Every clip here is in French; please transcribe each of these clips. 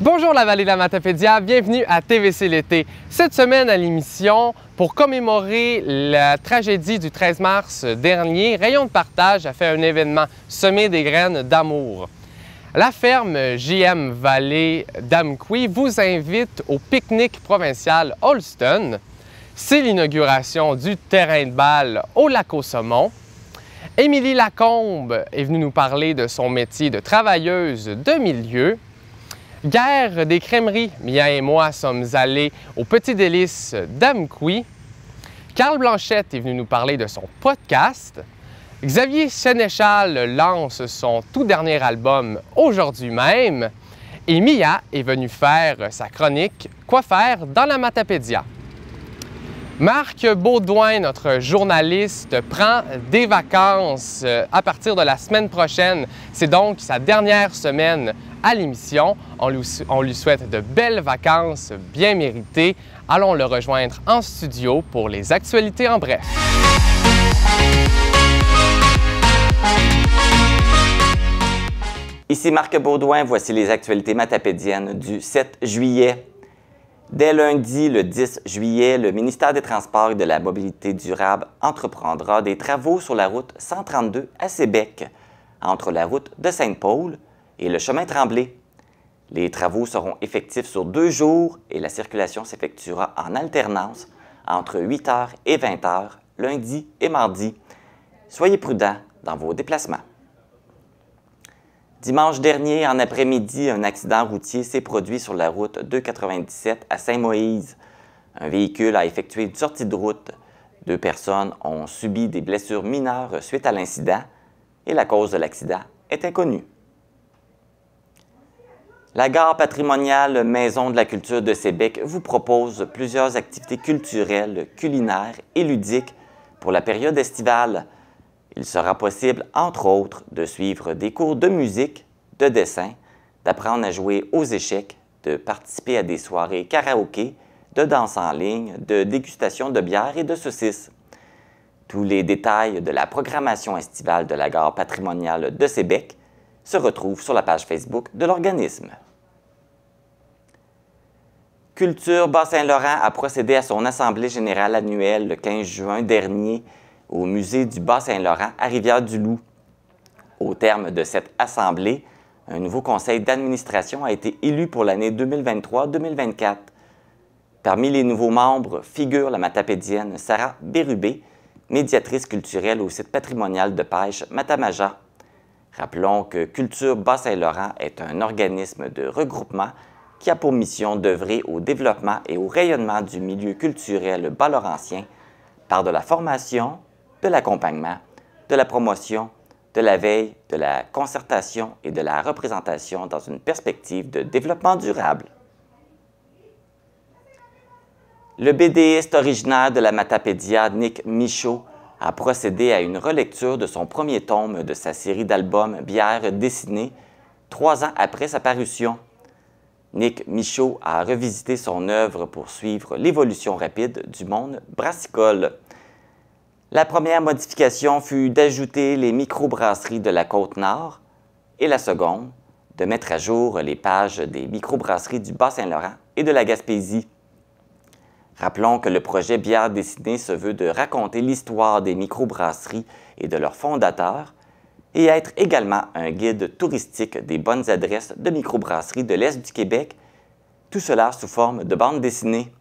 Bonjour la vallée de la Matapédia, bienvenue à TVC l'été. Cette semaine à l'émission, pour commémorer la tragédie du 13 mars dernier, Rayon de partage a fait un événement, Semer des graines d'amour. La ferme JM Vallée d'Amqui vous invite au pique-nique provincial Holston. C'est l'inauguration du terrain de balle au Lac-aux-Saumons. Émilie Lacombe est venue nous parler de son métier de travailleuse de milieu. Guerre des crèmeries, Mia et moi sommes allés au Petit Délice d'Amqui. Carl Blanchette est venu nous parler de son podcast. Xavier Sénéchal lance son tout dernier album aujourd'hui même. Et Mia est venue faire sa chronique « Quoi faire dans la Matapédia ». Marc Baudouin, notre journaliste, prend des vacances à partir de la semaine prochaine. C'est donc sa dernière semaine à l'émission. On lui souhaite de belles vacances bien méritées. Allons le rejoindre en studio pour les actualités en bref. Ici Marc Baudouin, voici les actualités matapédiennes du 7 juillet. Dès lundi, le 10 juillet, le ministère des Transports et de la Mobilité durable entreprendra des travaux sur la route 132 à Sébec, entre la route de Sainte-Paul et le chemin Tremblay. Les travaux seront effectifs sur 2 jours et la circulation s'effectuera en alternance entre 8h et 20h, lundi et mardi. Soyez prudents dans vos déplacements. Dimanche dernier, en après-midi, un accident routier s'est produit sur la route 297 à Saint-Moïse. Un véhicule a effectué une sortie de route. 2 personnes ont subi des blessures mineures suite à l'incident et la cause de l'accident est inconnue. La gare patrimoniale Maison de la culture de Sébec vous propose plusieurs activités culturelles, culinaires et ludiques pour la période estivale. Il sera possible, entre autres, de suivre des cours de musique, de dessin, d'apprendre à jouer aux échecs, de participer à des soirées karaoké, de danse en ligne, de dégustation de bière et de saucisses. Tous les détails de la programmation estivale de la gare patrimoniale de Sébec se retrouvent sur la page Facebook de l'organisme. Culture Bas-Saint-Laurent a procédé à son assemblée générale annuelle le 15 juin dernier au musée du Bas-Saint-Laurent à Rivière-du-Loup. Au terme de cette assemblée, un nouveau conseil d'administration a été élu pour l'année 2023-2024. Parmi les nouveaux membres figure la matapédienne Sarah Bérubé, médiatrice culturelle au site patrimonial de pêche Matamaja. Rappelons que Culture Bas-Saint-Laurent est un organisme de regroupement qui a pour mission d'œuvrer au développement et au rayonnement du milieu culturel bas-laurentien par de la formation, de l'accompagnement, de la promotion, de la veille, de la concertation et de la représentation dans une perspective de développement durable. Le BDiste originaire de la Matapédia, Nick Michaud, a procédé à une relecture de son premier tome de sa série d'albums Bière dessinée, 3 ans après sa parution. Nick Michaud a revisité son œuvre pour suivre l'évolution rapide du monde brassicole. La première modification fut d'ajouter les microbrasseries de la Côte-Nord et la seconde, de mettre à jour les pages des microbrasseries du Bas-Saint-Laurent et de la Gaspésie. Rappelons que le projet Bière dessinée se veut de raconter l'histoire des microbrasseries et de leurs fondateurs et être également un guide touristique des bonnes adresses de microbrasseries de l'Est du Québec, tout cela sous forme de bande dessinée.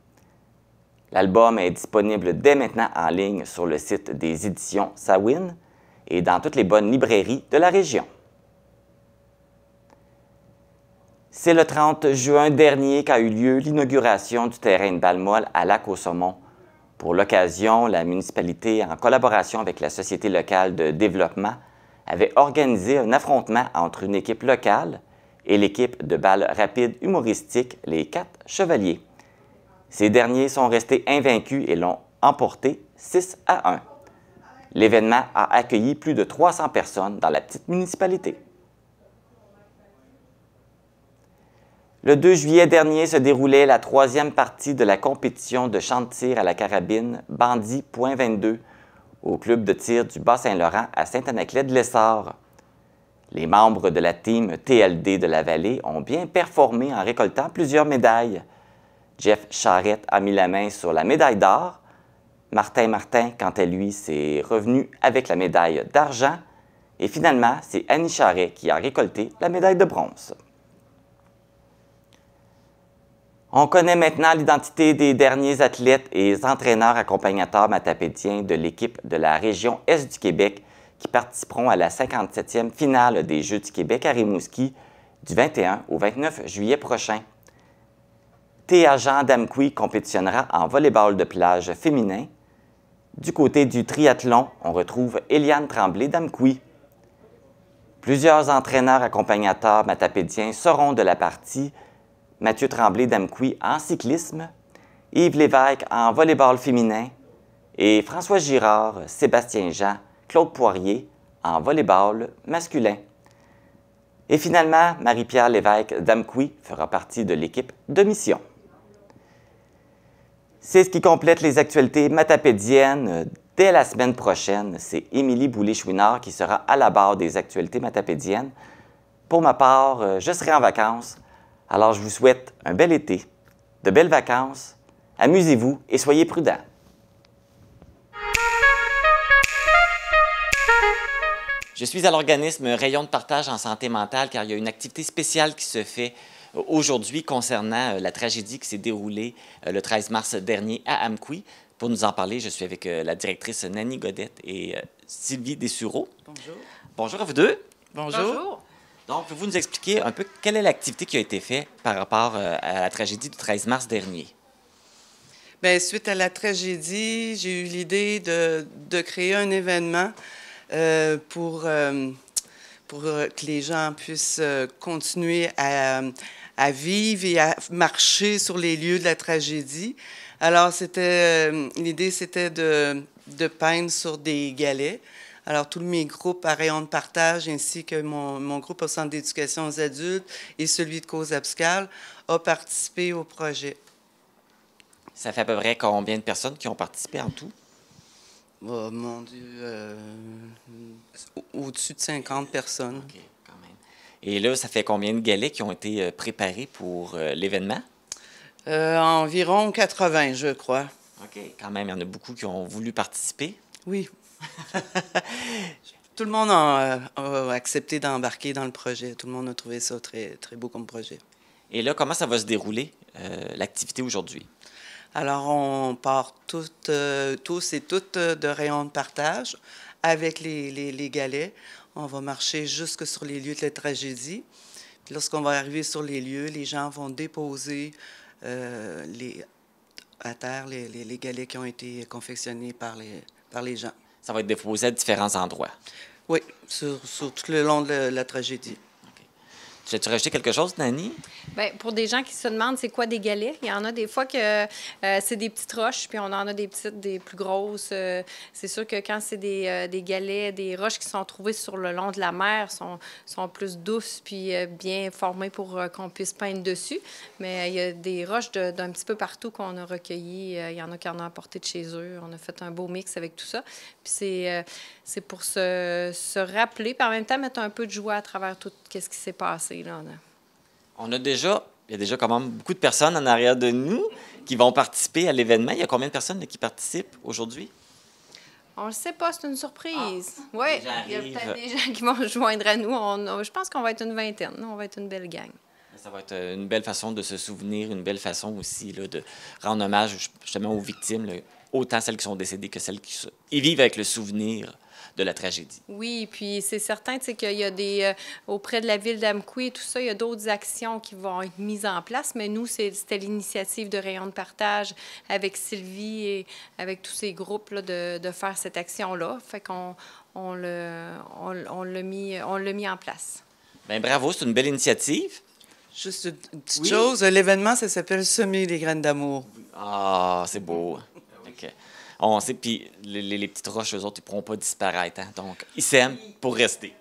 L'album est disponible dès maintenant en ligne sur le site des éditions Sawin et dans toutes les bonnes librairies de la région. C'est le 30 juin dernier qu'a eu lieu l'inauguration du terrain de balle molle à Lac-aux-Saumons. Pour l'occasion, la municipalité, en collaboration avec la Société locale de développement, avait organisé un affrontement entre une équipe locale et l'équipe de balle rapide humoristique, les 4 Chevaliers. Ces derniers sont restés invaincus et l'ont emporté 6-1. L'événement a accueilli plus de 300 personnes dans la petite municipalité. Le 2 juillet dernier se déroulait la 3e partie de la compétition de champ de tir à la carabine Bandit.22 au club de tir du Bas-Saint-Laurent à Saint-Anaclet-de-Lessard. Les membres de la team TLD de la Vallée ont bien performé en récoltant plusieurs médailles. Jeff Charette a mis la main sur la médaille d'or. Martin Martin, quant à lui, s'est revenu avec la médaille d'argent. Et finalement, c'est Annie Charret qui a récolté la médaille de bronze. On connaît maintenant l'identité des derniers athlètes et entraîneurs accompagnateurs matapédiens de l'équipe de la région Est du Québec qui participeront à la 57e finale des Jeux du Québec à Rimouski du 21 au 29 juillet prochain. Théa Jean d'Amqui compétitionnera en volleyball de plage féminin. Du côté du triathlon, on retrouve Eliane Tremblay d'Amqui. Plusieurs entraîneurs accompagnateurs matapédiens seront de la partie. Mathieu Tremblay d'Amqui en cyclisme, Yves Lévesque en volleyball féminin et François Girard, Sébastien Jean, Claude Poirier en volleyball masculin. Et finalement, Marie-Pierre Lévesque d'Amqui fera partie de l'équipe de mission. C'est ce qui complète les actualités matapédiennes. Dès la semaine prochaine, c'est Émilie Boulay-Chouinard qui sera à la barre des actualités matapédiennes. Pour ma part, je serai en vacances. Alors, je vous souhaite un bel été, de belles vacances, amusez-vous et soyez prudents. Je suis à l'organisme Rayon de partage en santé mentale car il y a une activité spéciale qui se fait aujourd'hui concernant la tragédie qui s'est déroulée le 13 mars dernier à Amqui. Pour nous en parler, je suis avec la directrice Nanny Godette et Sylvie Dessureau. Bonjour. Bonjour à vous deux. Bonjour. Bonjour. Donc, pouvez-vous nous expliquer un peu quelle est l'activité qui a été faite par rapport à la tragédie du 13 mars dernier? Bien, suite à la tragédie, j'ai eu l'idée de créer un événement pour que les gens puissent continuer à vivre et à marcher sur les lieux de la tragédie. Alors, l'idée, c'était de peindre sur des galets. Alors, tous mes groupes à Rayon de partage, ainsi que mon groupe au Centre d'éducation aux adultes et celui de Cause Abscale, ont participé au projet. Ça fait à peu près combien de personnes qui ont participé en tout? Oh, mon Dieu, au-dessus de 50 personnes. OK, quand même. Et là, ça fait combien de galets qui ont été préparés pour l'événement? Environ 80, je crois. OK, quand même, il y en a beaucoup qui ont voulu participer. Oui. Tout le monde a accepté d'embarquer dans le projet. Tout le monde a trouvé ça très, très beau comme projet. Et là, comment ça va se dérouler, l'activité aujourd'hui? Alors, on part tous et toutes de Rayon de partage avec les galets. On va marcher jusque sur les lieux de la tragédie. Puis lorsqu'on va arriver sur les lieux, les gens vont déposer à terre les galets qui ont été confectionnés par les gens. Ça va être déposé à différents endroits. Oui, sur tout le long de la tragédie. Tu as-tu rajouté quelque chose, Nanny? Bien, pour des gens qui se demandent c'est quoi des galets, il y en a des fois que c'est des petites roches, puis on en a des petites, des plus grosses. C'est sûr que quand c'est des galets, des roches qui sont trouvées sur le long de la mer, sont plus douces puis bien formées pour qu'on puisse peindre dessus. Mais il y a des roches d'un petit peu partout qu'on a recueillies. Il y en a qui en ont apporté de chez eux. On a fait un beau mix avec tout ça. Puis c'est pour se rappeler, puis en même temps mettre un peu de joie à travers tout ce qui s'est passé. Là, Il y a déjà quand même beaucoup de personnes en arrière de nous qui vont participer à l'événement. Il y a combien de personnes là, qui participent aujourd'hui? On ne le sait pas, c'est une surprise. Oui, il y a J'arrive. peut-être des gens qui vont se joindre à nous. Je pense qu'on va être une vingtaine. On va être une belle gang. Ça va être une belle façon de se souvenir, une belle façon aussi là, de rendre hommage justement aux victimes, là, autant celles qui sont décédées que celles qui vivent avec le souvenir de la tragédie. Oui, puis c'est certain qu'il y a auprès de la ville d'Amqui et tout ça, il y a d'autres actions qui vont être mises en place, mais nous, c'était l'initiative de Rayon de partage avec Sylvie et avec tous ces groupes-là de faire cette action-là. Fait qu'on l'a mis en place. Bien, bravo, c'est une belle initiative. Juste une petite Oui. chose, l'événement, ça s'appelle Semer les graines d'amour. Ah, c'est beau. OK. On sait, puis les petites roches, eux autres, ils ne pourront pas disparaître. Hein? Donc, ils s'aiment pour rester.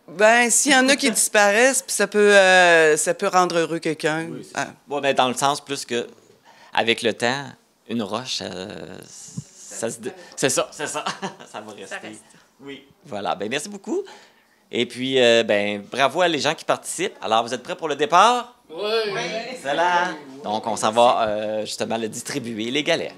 Ben, s'il y en a qui disparaissent, puis ça peut rendre heureux quelqu'un. Oui, Ah. Bon, ben, dans le sens plus que avec le temps, une roche, c'est ça, ça va rester. reste. Oui. Voilà. Ben, merci beaucoup. Et puis, bravo à les gens qui participent. Alors, vous êtes prêts pour le départ? Oui! Excellent! Donc, on s'en va justement le distribuer, les galets.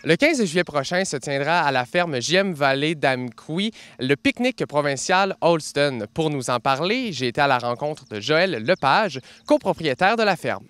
Le 15 juillet prochain se tiendra à la ferme JM Valley d'Amqui le pique-nique provincial Holston. Pour nous en parler, j'ai été à la rencontre de Joël Lepage, copropriétaire de la ferme.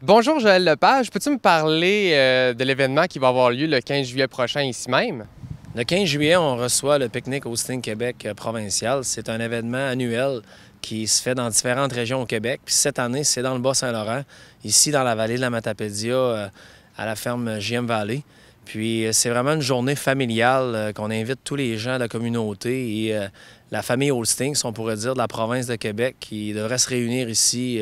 Bonjour Joël Lepage, peux-tu me parler de l'événement qui va avoir lieu le 15 juillet prochain ici même? Le 15 juillet, on reçoit le pique-nique Holston Québec provincial. C'est un événement annuel qui se fait dans différentes régions au Québec. Puis cette année, c'est dans le Bas-Saint-Laurent, ici dans la vallée de la Matapédia, à la ferme JM Valley. Puis c'est vraiment une journée familiale qu'on invite tous les gens de la communauté et la famille Holston, si on pourrait dire, de la province de Québec, qui devrait se réunir ici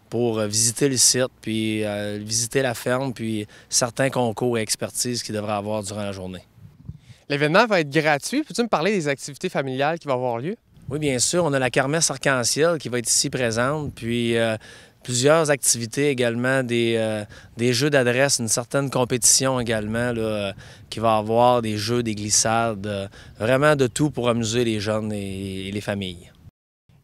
pour visiter le site, puis visiter la ferme, puis certains concours et expertises qu'il devrait avoir durant la journée. L'événement va être gratuit. Peux-tu me parler des activités familiales qui vont avoir lieu? Oui, bien sûr. On a la kermesse arc-en-ciel qui va être ici présente, puis plusieurs activités également, des jeux d'adresse, une certaine compétition également, là, qui va avoir des jeux, des glissades, vraiment de tout pour amuser les jeunes et les familles.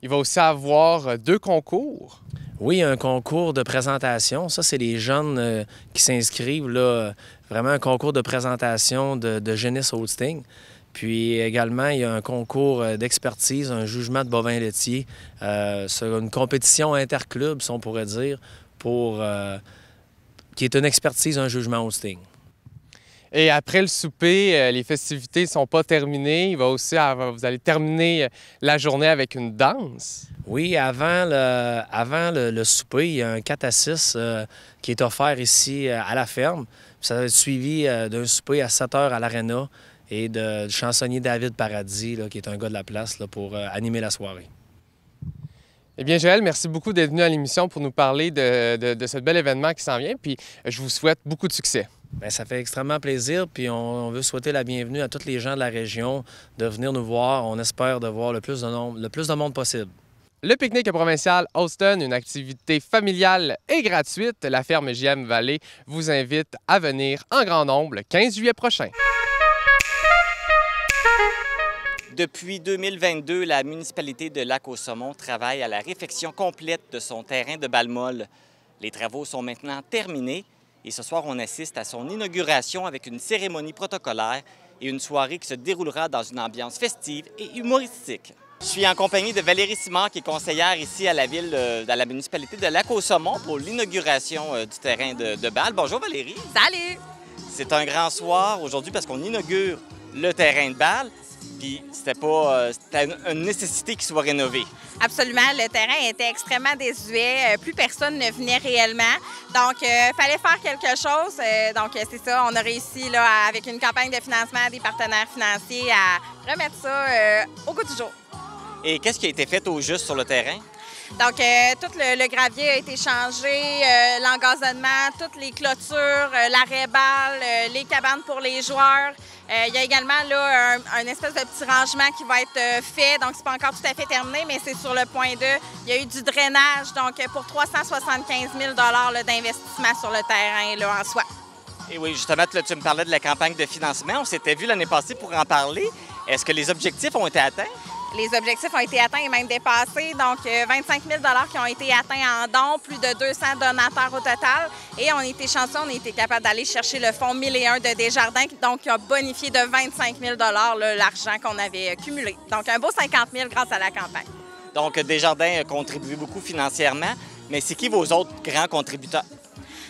Il va aussi avoir 2 concours. Oui, un concours de présentation. Ça, c'est les jeunes qui s'inscrivent, là, vraiment un concours de présentation de Génis Holston. Puis également, il y a un concours d'expertise, un jugement de bovins laitiers, sur une compétition interclub, si on pourrait dire, qui est une expertise, un jugement Holston. Et après le souper, les festivités ne sont pas terminées. Vous allez terminer la journée avec une danse. Oui, avant le souper, il y a un 4 à 6 qui est offert ici à la ferme. Ça va être suivi d'un souper à 7 heures à l'Arena et du chansonnier David Paradis, là, qui est un gars de la place, là, pour animer la soirée. Eh bien, Joël, merci beaucoup d'être venu à l'émission pour nous parler de ce bel événement qui s'en vient. Puis je vous souhaite beaucoup de succès. Bien, ça fait extrêmement plaisir. Puis on veut souhaiter la bienvenue à tous les gens de la région de venir nous voir. On espère de voir le plus de monde possible. Le pique-nique provincial Holston, une activité familiale et gratuite. La ferme JM Valley vous invite à venir en grand nombre le 15 juillet prochain. Depuis 2022, la municipalité de Lac-aux-Saumons travaille à la réfection complète de son terrain de balle molle. Les travaux sont maintenant terminés et ce soir, on assiste à son inauguration avec une cérémonie protocolaire et une soirée qui se déroulera dans une ambiance festive et humoristique. Je suis en compagnie de Valérie Simard, qui est conseillère ici à la municipalité de Lac-aux-Saumons pour l'inauguration du terrain de balle. Bonjour Valérie. Salut! C'est un grand soir aujourd'hui parce qu'on inaugure le terrain de balle. Puis c'était une nécessité qu'il soit rénové. Absolument. Le terrain était extrêmement désuet. Plus personne ne venait réellement. Donc, il fallait faire quelque chose. Donc, c'est ça. On a réussi, là, avec une campagne de financement des partenaires financiers, à remettre ça au goût du jour. Et qu'est-ce qui a été fait au juste sur le terrain? Donc, tout le gravier a été changé, l'engazonnement, toutes les clôtures, l'arrêt-balle, les cabanes pour les joueurs. Il y a également là, un espèce de petit rangement qui va être fait. Donc, c'est pas encore tout à fait terminé, mais c'est sur le point 2. Il y a eu du drainage, donc pour 375 000 d'investissement sur le terrain là, en soi. Et oui, justement, tu me parlais de la campagne de financement. On s'était vu l'année passée pour en parler. Est-ce que les objectifs ont été atteints? Les objectifs ont été atteints et même dépassés. Donc, 25 000 qui ont été atteints en dons, plus de 200 donateurs au total. Et on a été chanceux, on a été capable d'aller chercher le fonds 1001 de Desjardins, donc qui a bonifié de 25 000 l'argent qu'on avait cumulé. Donc, un beau 50 000 grâce à la campagne. Donc, Desjardins a contribué beaucoup financièrement, mais c'est qui vos autres grands contributeurs?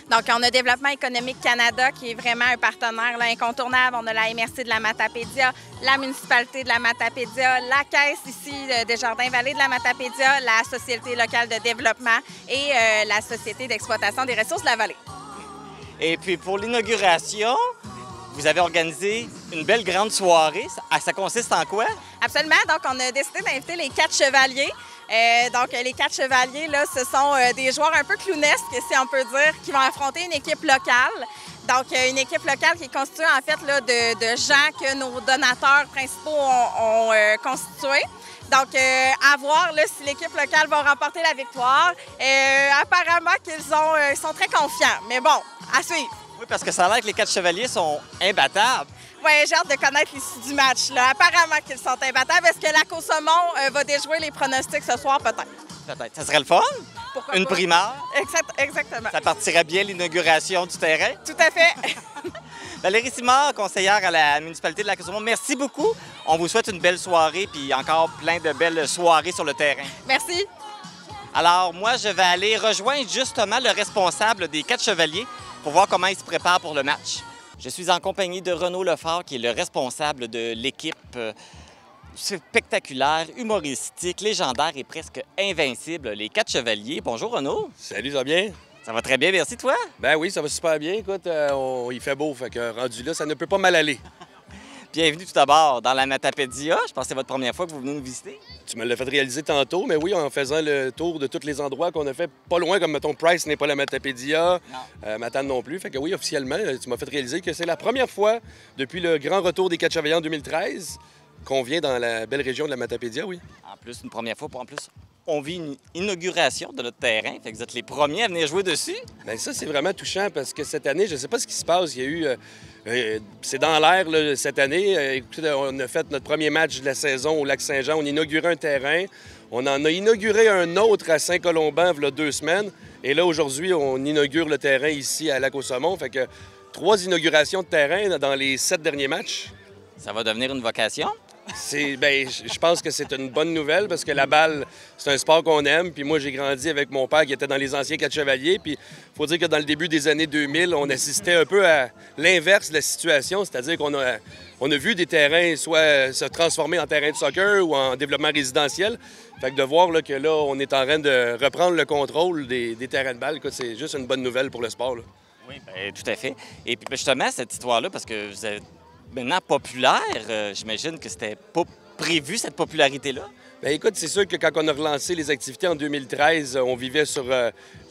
Donc, on a Développement économique Canada, qui est vraiment un partenaire là, incontournable. On a la MRC de la Matapédia, la municipalité de la Matapédia, la caisse ici de Desjardins-Vallée de la Matapédia, la Société locale de développement et la Société d'exploitation des ressources de la vallée. Et puis, pour l'inauguration, vous avez organisé une belle grande soirée. Ça consiste en quoi? Absolument. Donc, on a décidé d'inviter les 4 chevaliers. Donc, les 4 chevaliers, là, ce sont des joueurs un peu clownesques, si on peut dire, qui vont affronter une équipe locale. Donc, une équipe locale qui est constituée, en fait, là, de gens que nos donateurs principaux ont constitués. Donc, à voir là, si l'équipe locale va remporter la victoire. Apparemment qu'ils sont très confiants. Mais bon, à suivre. Oui, parce que ça a l'air que les 4 chevaliers sont imbattables. Oui, j'ai hâte de connaître l'issue du match. Là. Apparemment qu'ils sont imbattables. Est-ce que la Côte-Saumon va déjouer les pronostics ce soir? Peut-être. Peut-être. Ça serait le fun? Pourquoi Une pas? primaire? Exactement. Ça partirait bien l'inauguration du terrain? Tout à fait. Valérie Simard, conseillère à la municipalité de la Côte-Saumon, merci beaucoup. On vous souhaite une belle soirée puis encore plein de belles soirées sur le terrain. Merci. Alors, moi, je vais aller rejoindre justement le responsable des 4 chevaliers pour voir comment il se prépare pour le match. Je suis en compagnie de Renaud Lefort, qui est le responsable de l'équipe spectaculaire, humoristique, légendaire et presque invincible, les 4 chevaliers. Bonjour, Renaud. Salut, ça va bien? Ça va très bien, merci, toi? Ben oui, ça va super bien. Écoute, il fait beau, fait que rendu là, ça ne peut pas mal aller. Bienvenue tout d'abord dans la Matapédia. Je pense que c'est votre première fois que vous venez nous visiter. Tu me l'as fait réaliser tantôt, mais oui, en faisant le tour de tous les endroits qu'on a fait, pas loin, comme mettons Price n'est pas la Matapédia, Matane non plus. Fait que oui, officiellement, tu m'as fait réaliser que c'est la première fois depuis le grand retour des 4 chevaliers en 2013 qu'on vient dans la belle région de la Matapédia, oui. En plus, une première fois, en plus, on vit une inauguration de notre terrain. Fait que vous êtes les premiers à venir jouer dessus. Bien, ça, c'est vraiment touchant parce que cette année, je ne sais pas ce qui se passe. Il y a eu... c'est dans l'air là, cette année. Écoutez, on a fait notre premier match de la saison au Lac-Saint-Jean. On a inauguré un terrain. On en a inauguré un autre à Saint-Colomban il y a 2 semaines. Et là, aujourd'hui, on inaugure le terrain ici à Lac-aux-Saumons. Fait que 3 inaugurations de terrain dans les 7 derniers matchs. Ça va devenir une vocation? Je pense que c'est une bonne nouvelle parce que la balle, c'est un sport qu'on aime. Puis moi, j'ai grandi avec mon père qui était dans les anciens 4 chevaliers. Puis il faut dire que dans le début des années 2000, on assistait un peu à l'inverse de la situation, c'est-à-dire qu'on a vu des terrains soit se transformer en terrain de soccer ou en développement résidentiel. Fait que de voir là, que là, on est en train de reprendre le contrôle des terrains de balle, c'est juste une bonne nouvelle pour le sport. Là. Oui, bien, tout à fait. Et puis justement, cette histoire-là, parce que vous êtes maintenant populaire, j'imagine que c'était pas prévu, cette popularité-là? Bien, écoute, c'est sûr que quand on a relancé les activités en 2013, on vivait sur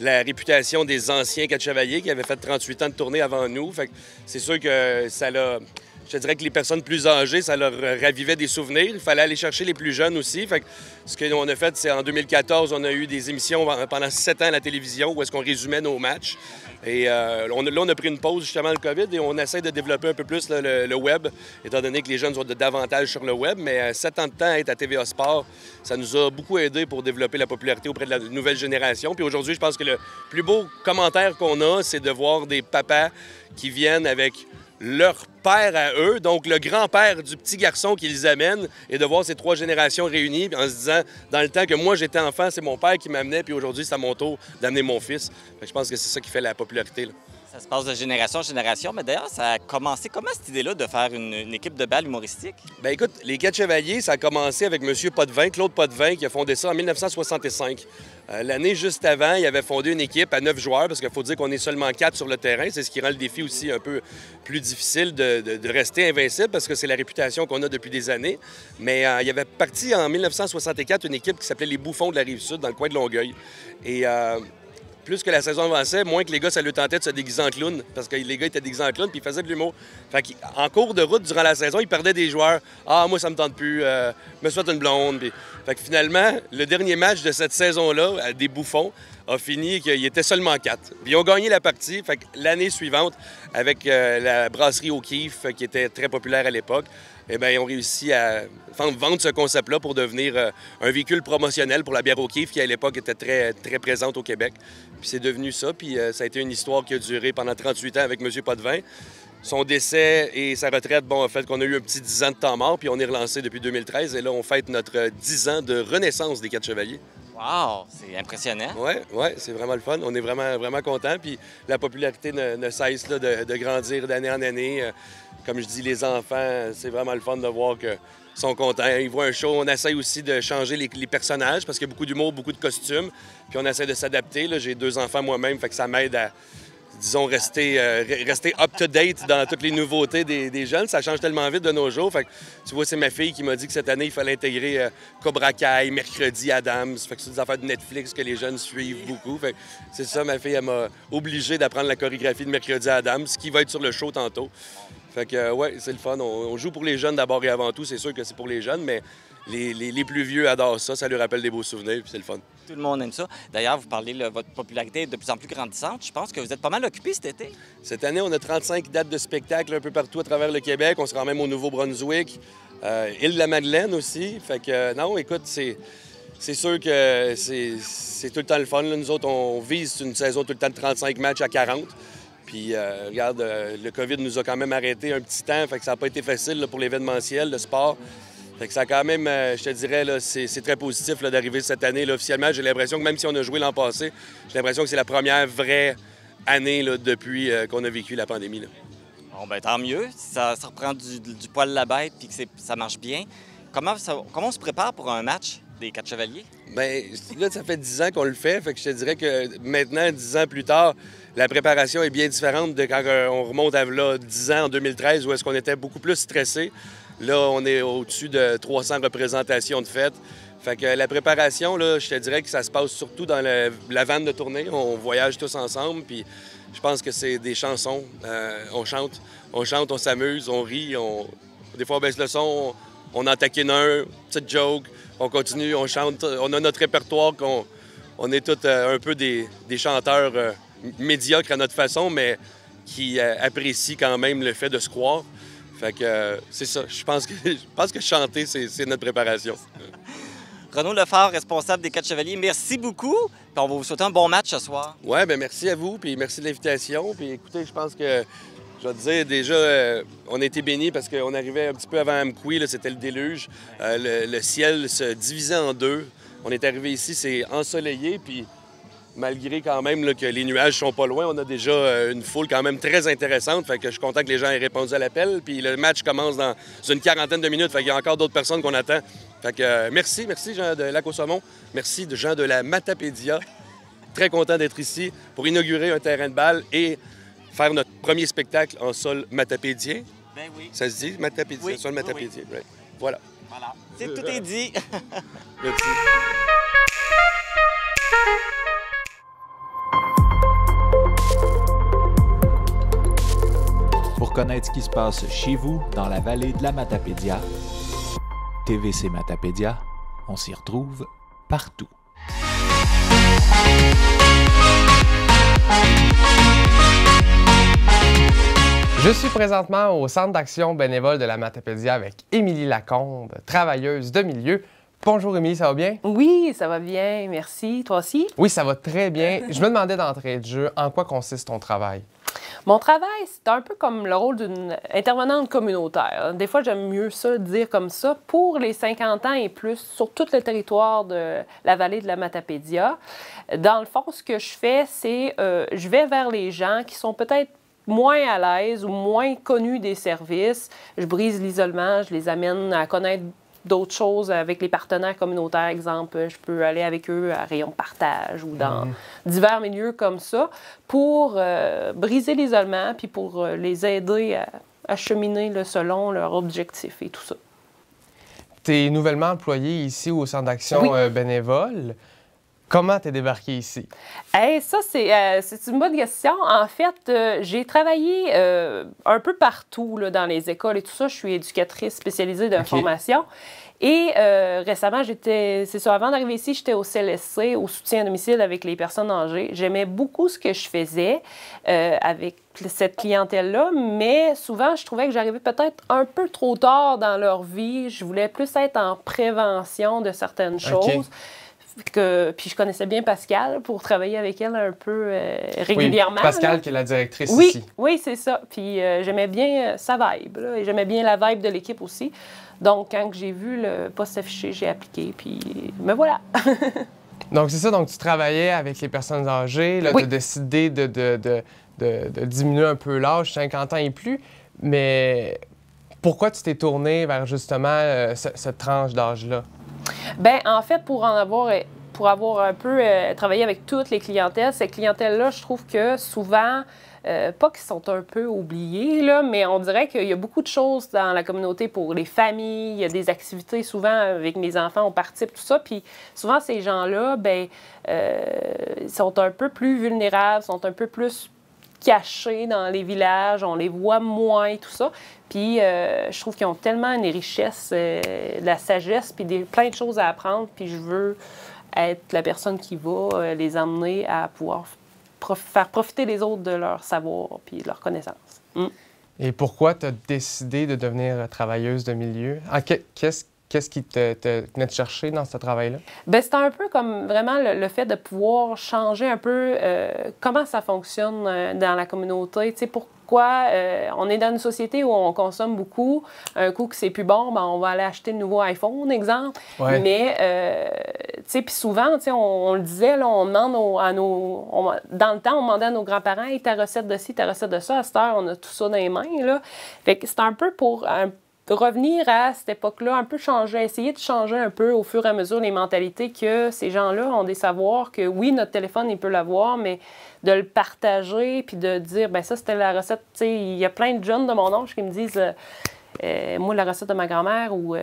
la réputation des anciens 4 chevaliers qui avaient fait 38 ans de tournée avant nous. Fait que c'est sûr que ça l'a... Je te dirais que les personnes plus âgées, ça leur ravivait des souvenirs. Il fallait aller chercher les plus jeunes aussi. Fait que ce qu'on a fait, c'est en 2014, on a eu des émissions pendant 7 ans à la télévision où est-ce qu'on résumait nos matchs. Et là, on a pris une pause justement le COVID et on essaie de développer un peu plus là, le web, étant donné que les jeunes sont davantage sur le web. Mais 7 ans de temps à être à TVA Sport, ça nous a beaucoup aidé pour développer la popularité auprès de la nouvelle génération. Puis aujourd'hui, je pense que le plus beau commentaire qu'on a, c'est de voir des papas qui viennent avec leur père à eux, donc le grand-père du petit garçon qui les amène, et de voir ces 3 générations réunies en se disant, dans le temps que moi j'étais enfant, c'est mon père qui m'amenait, puis aujourd'hui c'est à mon tour d'amener mon fils. Fait que je pense que c'est ça qui fait la popularité. Là. Ça se passe de génération en génération, mais d'ailleurs, ça a commencé comment cette idée-là de faire une équipe de balle humoristique? Bien écoute, les 4 chevaliers, ça a commencé avec M. Potvin, Claude Potvin, qui a fondé ça en 1965. L'année juste avant, il avait fondé une équipe à 9 joueurs, parce qu'il faut dire qu'on est seulement 4 sur le terrain. C'est ce qui rend le défi aussi un peu plus difficile de rester invincible, parce que c'est la réputation qu'on a depuis des années. Mais il y avait parti en 1964 une équipe qui s'appelait les Bouffons de la Rive-Sud, dans le coin de Longueuil. Et plus que la saison avançait, moins que les gars, ça leur tentait de se déguiser en clown, parce que les gars étaient déguisés en clown, puis ils faisaient de l'humour. Fait qu'en cours de route, durant la saison, ils perdaient des joueurs. « Ah, moi, ça me tente plus, me souhaite une blonde. » Puis... Fait que finalement, le dernier match de cette saison-là, des Bouffons, a fini qu'il était seulement 4. Puis ils ont gagné la partie. Fait que l'année suivante, avec la brasserie O'Keeffe, qui était très populaire à l'époque, eh bien, ils ont réussi à vendre ce concept-là pour devenir un véhicule promotionnel pour la bière O'Keeffe, qui à l'époque était très, très présente au Québec. Puis c'est devenu ça, puis ça a été une histoire qui a duré pendant 38 ans avec M. Potvin. Son décès et sa retraite, bon, a fait qu'on a eu un petit 10 ans de temps mort, puis on est relancé depuis 2013, et là, on fête notre 10 ans de renaissance des 4 Chevaliers. Wow! C'est impressionnant. Oui, c'est vraiment le fun. On est vraiment, vraiment contents. Puis la popularité ne cesse là, de grandir d'année en année. Comme je dis, les enfants, c'est vraiment le fun de voir qu'ils sont contents. Ils voient un show. On essaie aussi de changer les personnages parce qu'il y a beaucoup d'humour, beaucoup de costumes. Puis on essaie de s'adapter. J'ai 2 enfants moi-même, fait que ça m'aide à, disons, rester up-to-date dans toutes les nouveautés des jeunes. Ça change tellement vite de nos jours. Fait que, tu vois, c'est ma fille qui m'a dit que cette année, il fallait intégrer Cobra Kai, Mercredi, Addams. Fait que c'est des affaires de Netflix que les jeunes suivent beaucoup. Fait que c'est ça, ma fille, elle m'a obligé d'apprendre la chorégraphie de Mercredi Addams, qui va être sur le show tantôt. Fait que, ouais, c'est le fun. On joue pour les jeunes d'abord et avant tout. C'est sûr que c'est pour les jeunes, mais les plus vieux adorent ça. Ça leur rappelle des beaux souvenirs, puis c'est le fun. Tout le monde aime ça. D'ailleurs, vous parlez de votre popularité est de plus en plus grandissante. Je pense que vous êtes pas mal occupé cet été. Cette année, on a 35 dates de spectacle un peu partout à travers le Québec. On se rend même au Nouveau-Brunswick, Île-de-la-Madeleine aussi. Fait que, non, écoute, c'est sûr que c'est tout le temps le fun. Là. Nous autres, on vise une saison tout le temps de 35 matchs à 40. Puis, regarde, le COVID nous a quand même arrêté un petit temps. Fait que ça n'a pas été facile là, pour l'événementiel, le sport. Fait que ça a quand même, je te dirais, c'est très positif d'arriver cette année. Là, officiellement, j'ai l'impression que même si on a joué l'an passé, j'ai l'impression que c'est la première vraie année là, depuis qu'on a vécu la pandémie. Là. Bon, ben tant mieux. Ça reprend du poil à la bête puis que ça marche bien. Comment on se prépare pour un match des 4 Chevaliers? Bien, là, ça fait 10 ans qu'on le fait. Fait que je te dirais que maintenant, 10 ans plus tard, la préparation est bien différente de quand on remonte à là, 10 ans, en 2013, où est-ce qu'on était beaucoup plus stressé. Là, on est au-dessus de 300 représentations de fêtes. Fait que la préparation, là, je te dirais que ça se passe surtout dans la vanne de tournée. On voyage tous ensemble, puis je pense que c'est des chansons. On chante, on s'amuse, on rit. Des fois, on baisse le son, on en taquine un, petite joke, on continue, on chante. On a notre répertoire, on est tous un peu des chanteurs médiocres à notre façon, mais qui apprécient quand même le fait de se croire. Fait que c'est ça. Je pense que chanter, c'est notre préparation. Renaud Lefort, responsable des 4 Chevaliers, merci beaucoup. Puis on va vous souhaiter un bon match ce soir. Oui, bien merci à vous, puis merci de l'invitation. Puis écoutez, je pense que, je vais te dire, déjà, on a été bénis parce qu'on arrivait un petit peu avant Amqui, c'était le déluge. Le ciel se divisait en deux. On est arrivé ici, c'est ensoleillé, puis malgré quand même là, que les nuages sont pas loin, on a déjà une foule quand même très intéressante. Fait que je suis content que les gens aient répondu à l'appel. Puis le match commence dans une 40aine de minutes. Fait qu'il y a encore d'autres personnes qu'on attend. Fait que merci Jean de Lac-aux-Saumons. Merci de Jean de la Matapédia. Très content d'être ici pour inaugurer un terrain de balle et faire notre premier spectacle en sol matapédien. Ben oui. Ça se dit, matapédien, oui, sol matapédien. Oui. Right. Voilà. Tout est dit. Merci. Pour connaître ce qui se passe chez vous, dans la vallée de la Matapédia, TVC Matapédia, on s'y retrouve partout. Je suis présentement au Centre d'action bénévole de la Matapédia avec Émilie Lacombe, travailleuse de milieu. Bonjour Émilie, ça va bien? Oui, ça va bien, merci. Toi aussi? Oui, ça va très bien. Je me demandais d'entrée de jeu, en quoi consiste ton travail? Mon travail, c'est un peu comme le rôle d'une intervenante communautaire. Des fois, j'aime mieux ça, dire comme ça, pour les 50 ans et plus, sur tout le territoire de la vallée de la Matapédia. Dans le fond, ce que je fais, c'est je vais vers les gens qui sont peut-être moins à l'aise ou moins connus des services. Je brise l'isolement, je les amène à connaître d'autres choses avec les partenaires communautaires. Exemple, je peux aller avec eux à rayon de partage ou dans divers milieux comme ça pour briser l'isolement puis pour les aider à cheminer là, selon leur objectif et tout ça. Tu es nouvellement employée ici au Centre d'action bénévole. Comment t'es débarqué ici? Hey, ça, c'est une bonne question. En fait, j'ai travaillé un peu partout là, dans les écoles et tout ça. Je suis éducatrice spécialisée de formation. Et récemment, c'est ça, avant d'arriver ici, j'étais au CLSC, au soutien à domicile avec les personnes âgées. J'aimais beaucoup ce que je faisais avec cette clientèle-là, mais souvent, je trouvais que j'arrivais peut-être un peu trop tard dans leur vie. Je voulais plus être en prévention de certaines choses. Puis je connaissais bien Pascal pour travailler avec elle un peu régulièrement. Oui, Pascal, qui est la directrice oui, ici. Oui, c'est ça. Puis j'aimais bien sa vibe, là, et j'aimais bien la vibe de l'équipe aussi. Donc, quand j'ai vu le poste affiché, j'ai appliqué, puis me voilà. Donc, c'est ça. Donc, tu travaillais avec les personnes âgées. Là, tu as décidé de diminuer un peu l'âge, 50 ans et plus. Mais pourquoi tu t'es tourné vers, justement, cette tranche d'âge-là? Bien, en fait, pour avoir un peu travaillé avec toutes les clientèles, ces clientèles-là, je trouve que souvent, pas qu'ils sont un peu oubliés, là, mais on dirait qu'il y a beaucoup de choses dans la communauté pour les familles. Il y a des activités, souvent, avec mes enfants, on participe, tout ça. Puis souvent, ces gens-là, bien, ils sont un peu plus vulnérables, sont un peu plus cachés dans les villages, on les voit moins, tout ça. Puis je trouve qu'ils ont tellement une richesse, de la sagesse, puis plein de choses à apprendre. Puis je veux être la personne qui va les emmener à pouvoir faire profiter les autres de leur savoir puis de leur connaissance. Et pourquoi tu as décidé de devenir travailleuse de milieu? Qu'est-ce qui te venait te chercher dans ce travail-là? Bien, c'était un peu comme vraiment le fait de pouvoir changer un peu comment ça fonctionne dans la communauté. Tu sais, pourquoi on est dans une société où on consomme beaucoup. Un coup que c'est plus bon, bien, on va aller acheter le nouveau iPhone, exemple. Ouais. Mais, tu sais, puis souvent, tu sais, on le disait, là, on demande dans le temps, on demandait à nos grands-parents, hey, ta recette de ci, ta recette de ça. À cette heure, on a tout ça dans les mains, là. Fait que c'est un peu pour revenir à cette époque-là, un peu changer, essayer de changer un peu au fur et à mesure les mentalités que ces gens-là ont des savoirs que, oui, notre téléphone, il peut l'avoir, mais de le partager puis de dire, bien ça, c'était la recette. Tu sais, il y a plein de jeunes de mon âge qui me disent, moi, la recette de ma grand-mère, ou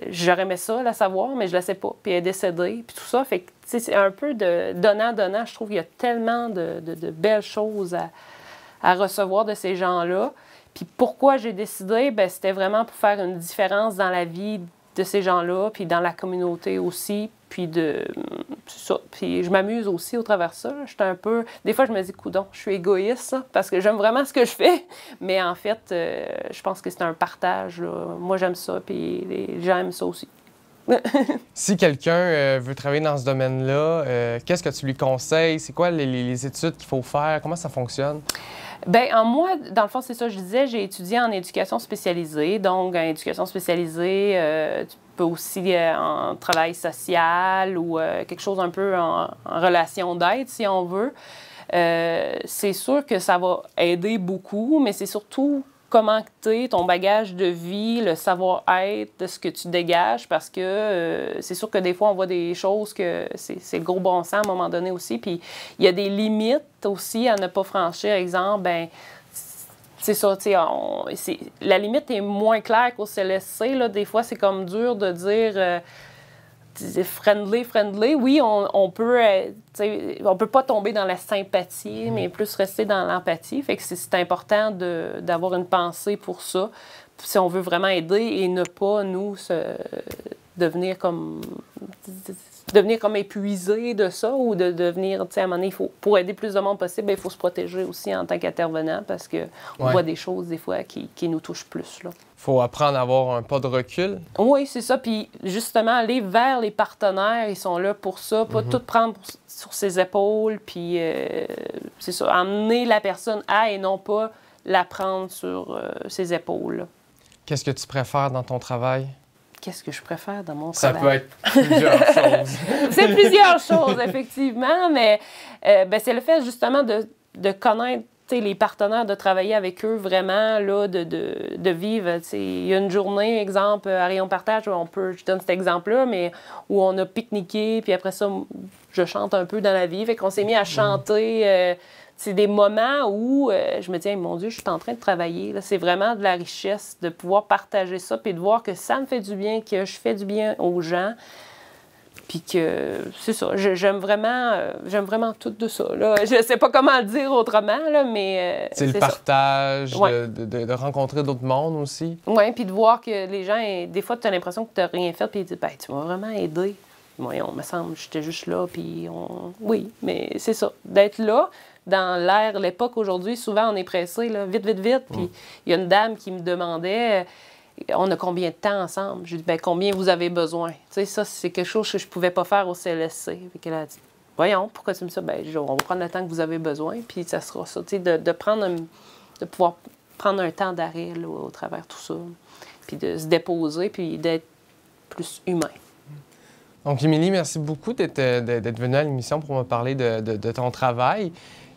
j'aurais aimé ça, la savoir, mais je la sais pas, puis elle est décédée, puis tout ça. Fait que, tu sais, c'est un peu de donnant-donnant. Je trouve qu'il y a tellement de belles choses à recevoir de ces gens-là. Puis pourquoi j'ai décidé? Bien, c'était vraiment pour faire une différence dans la vie de ces gens-là, puis dans la communauté aussi, puis c'est ça. Puis je m'amuse aussi au travers de ça. J'étais un peu... Des fois, je me dis, coudonc, je suis égoïste, ça, parce que j'aime vraiment ce que je fais. Mais en fait, je pense que c'est un partage, là. Moi, j'aime ça, puis les gens aiment ça aussi. Si quelqu'un veut travailler dans ce domaine-là, qu'est-ce que tu lui conseilles? C'est quoi les études qu'il faut faire? Comment ça fonctionne? Bien, moi, dans le fond, c'est ça, je disais, j'ai étudié en éducation spécialisée. Donc, en éducation spécialisée, tu peux aussi en travail social ou quelque chose un peu en relation d'aide, si on veut. C'est sûr que ça va aider beaucoup, mais c'est surtout comment tu es, ton bagage de vie, le savoir-être de ce que tu dégages, parce que c'est sûr que des fois, on voit des choses que c'est le gros bon sens à un moment donné aussi. Puis il y a des limites aussi à ne pas franchir. Exemple, ben c'est ça, tu sais, la limite est moins claire qu'au CLSC. Là. Des fois, c'est comme dur de dire... friendly. Oui, on peut pas tomber dans la sympathie, mais plus rester dans l'empathie. Fait que c'est important d'avoir une pensée pour ça, si on veut vraiment aider et ne pas, nous, devenir comme épuisé de ça ou de devenir, tu sais, à un moment donné, pour aider plus de monde possible, il faut se protéger aussi en tant qu'intervenant parce qu'on voit des choses, des fois, qui nous touchent plus, là. Il faut apprendre à avoir un pas de recul. Oui, c'est ça. Puis justement, aller vers les partenaires, ils sont là pour ça, pas tout prendre sur ses épaules, puis c'est ça, emmener la personne à et non pas la prendre sur ses épaules. Qu'est-ce que tu préfères dans ton travail? Qu'est-ce que je préfère dans mon travail? Ça peut être plusieurs choses. C'est plusieurs choses, effectivement, mais c'est le fait justement de connaître les partenaires, de travailler avec eux vraiment, là, de vivre. Il y a une journée, exemple, à Rayon Partage, je donne cet exemple-là, mais où on a pique-niqué, puis après ça, je chante un peu dans la vie. Fait qu'on s'est mis à chanter. C'est des moments où je me dis, hey, mon Dieu, je suis en train de travailler. Là. C'est vraiment de la richesse de pouvoir partager ça, puis de voir que ça me fait du bien, que je fais du bien aux gens. Puis que c'est ça, j'aime vraiment tout de ça. Là. Je sais pas comment le dire autrement, là, mais c'est le partage, ouais. de rencontrer d'autres mondes aussi. Oui, puis de voir que les gens, des fois, tu as l'impression que tu n'as rien fait, puis ils disent, ben, tu m'as vraiment aidé. Voyons, me semble, j'étais juste là, puis oui, mais c'est ça, d'être là. Dans l'époque aujourd'hui, souvent, on est pressé, là, vite, vite, vite. Puis il y a une dame qui me demandait, on a combien de temps ensemble? J'ai dit, bien, combien vous avez besoin? Tu sais, ça, c'est quelque chose que je ne pouvais pas faire au CLSC. Fait qu'elle a dit, voyons, pourquoi tu me dis ça? Bien, on va prendre le temps que vous avez besoin, puis ça sera ça. Tu sais, de pouvoir prendre un temps d'arrêt là, au travers tout ça, puis de se déposer, puis d'être plus humain. Donc, Émilie, merci beaucoup d'être venue à l'émission pour me parler de ton travail,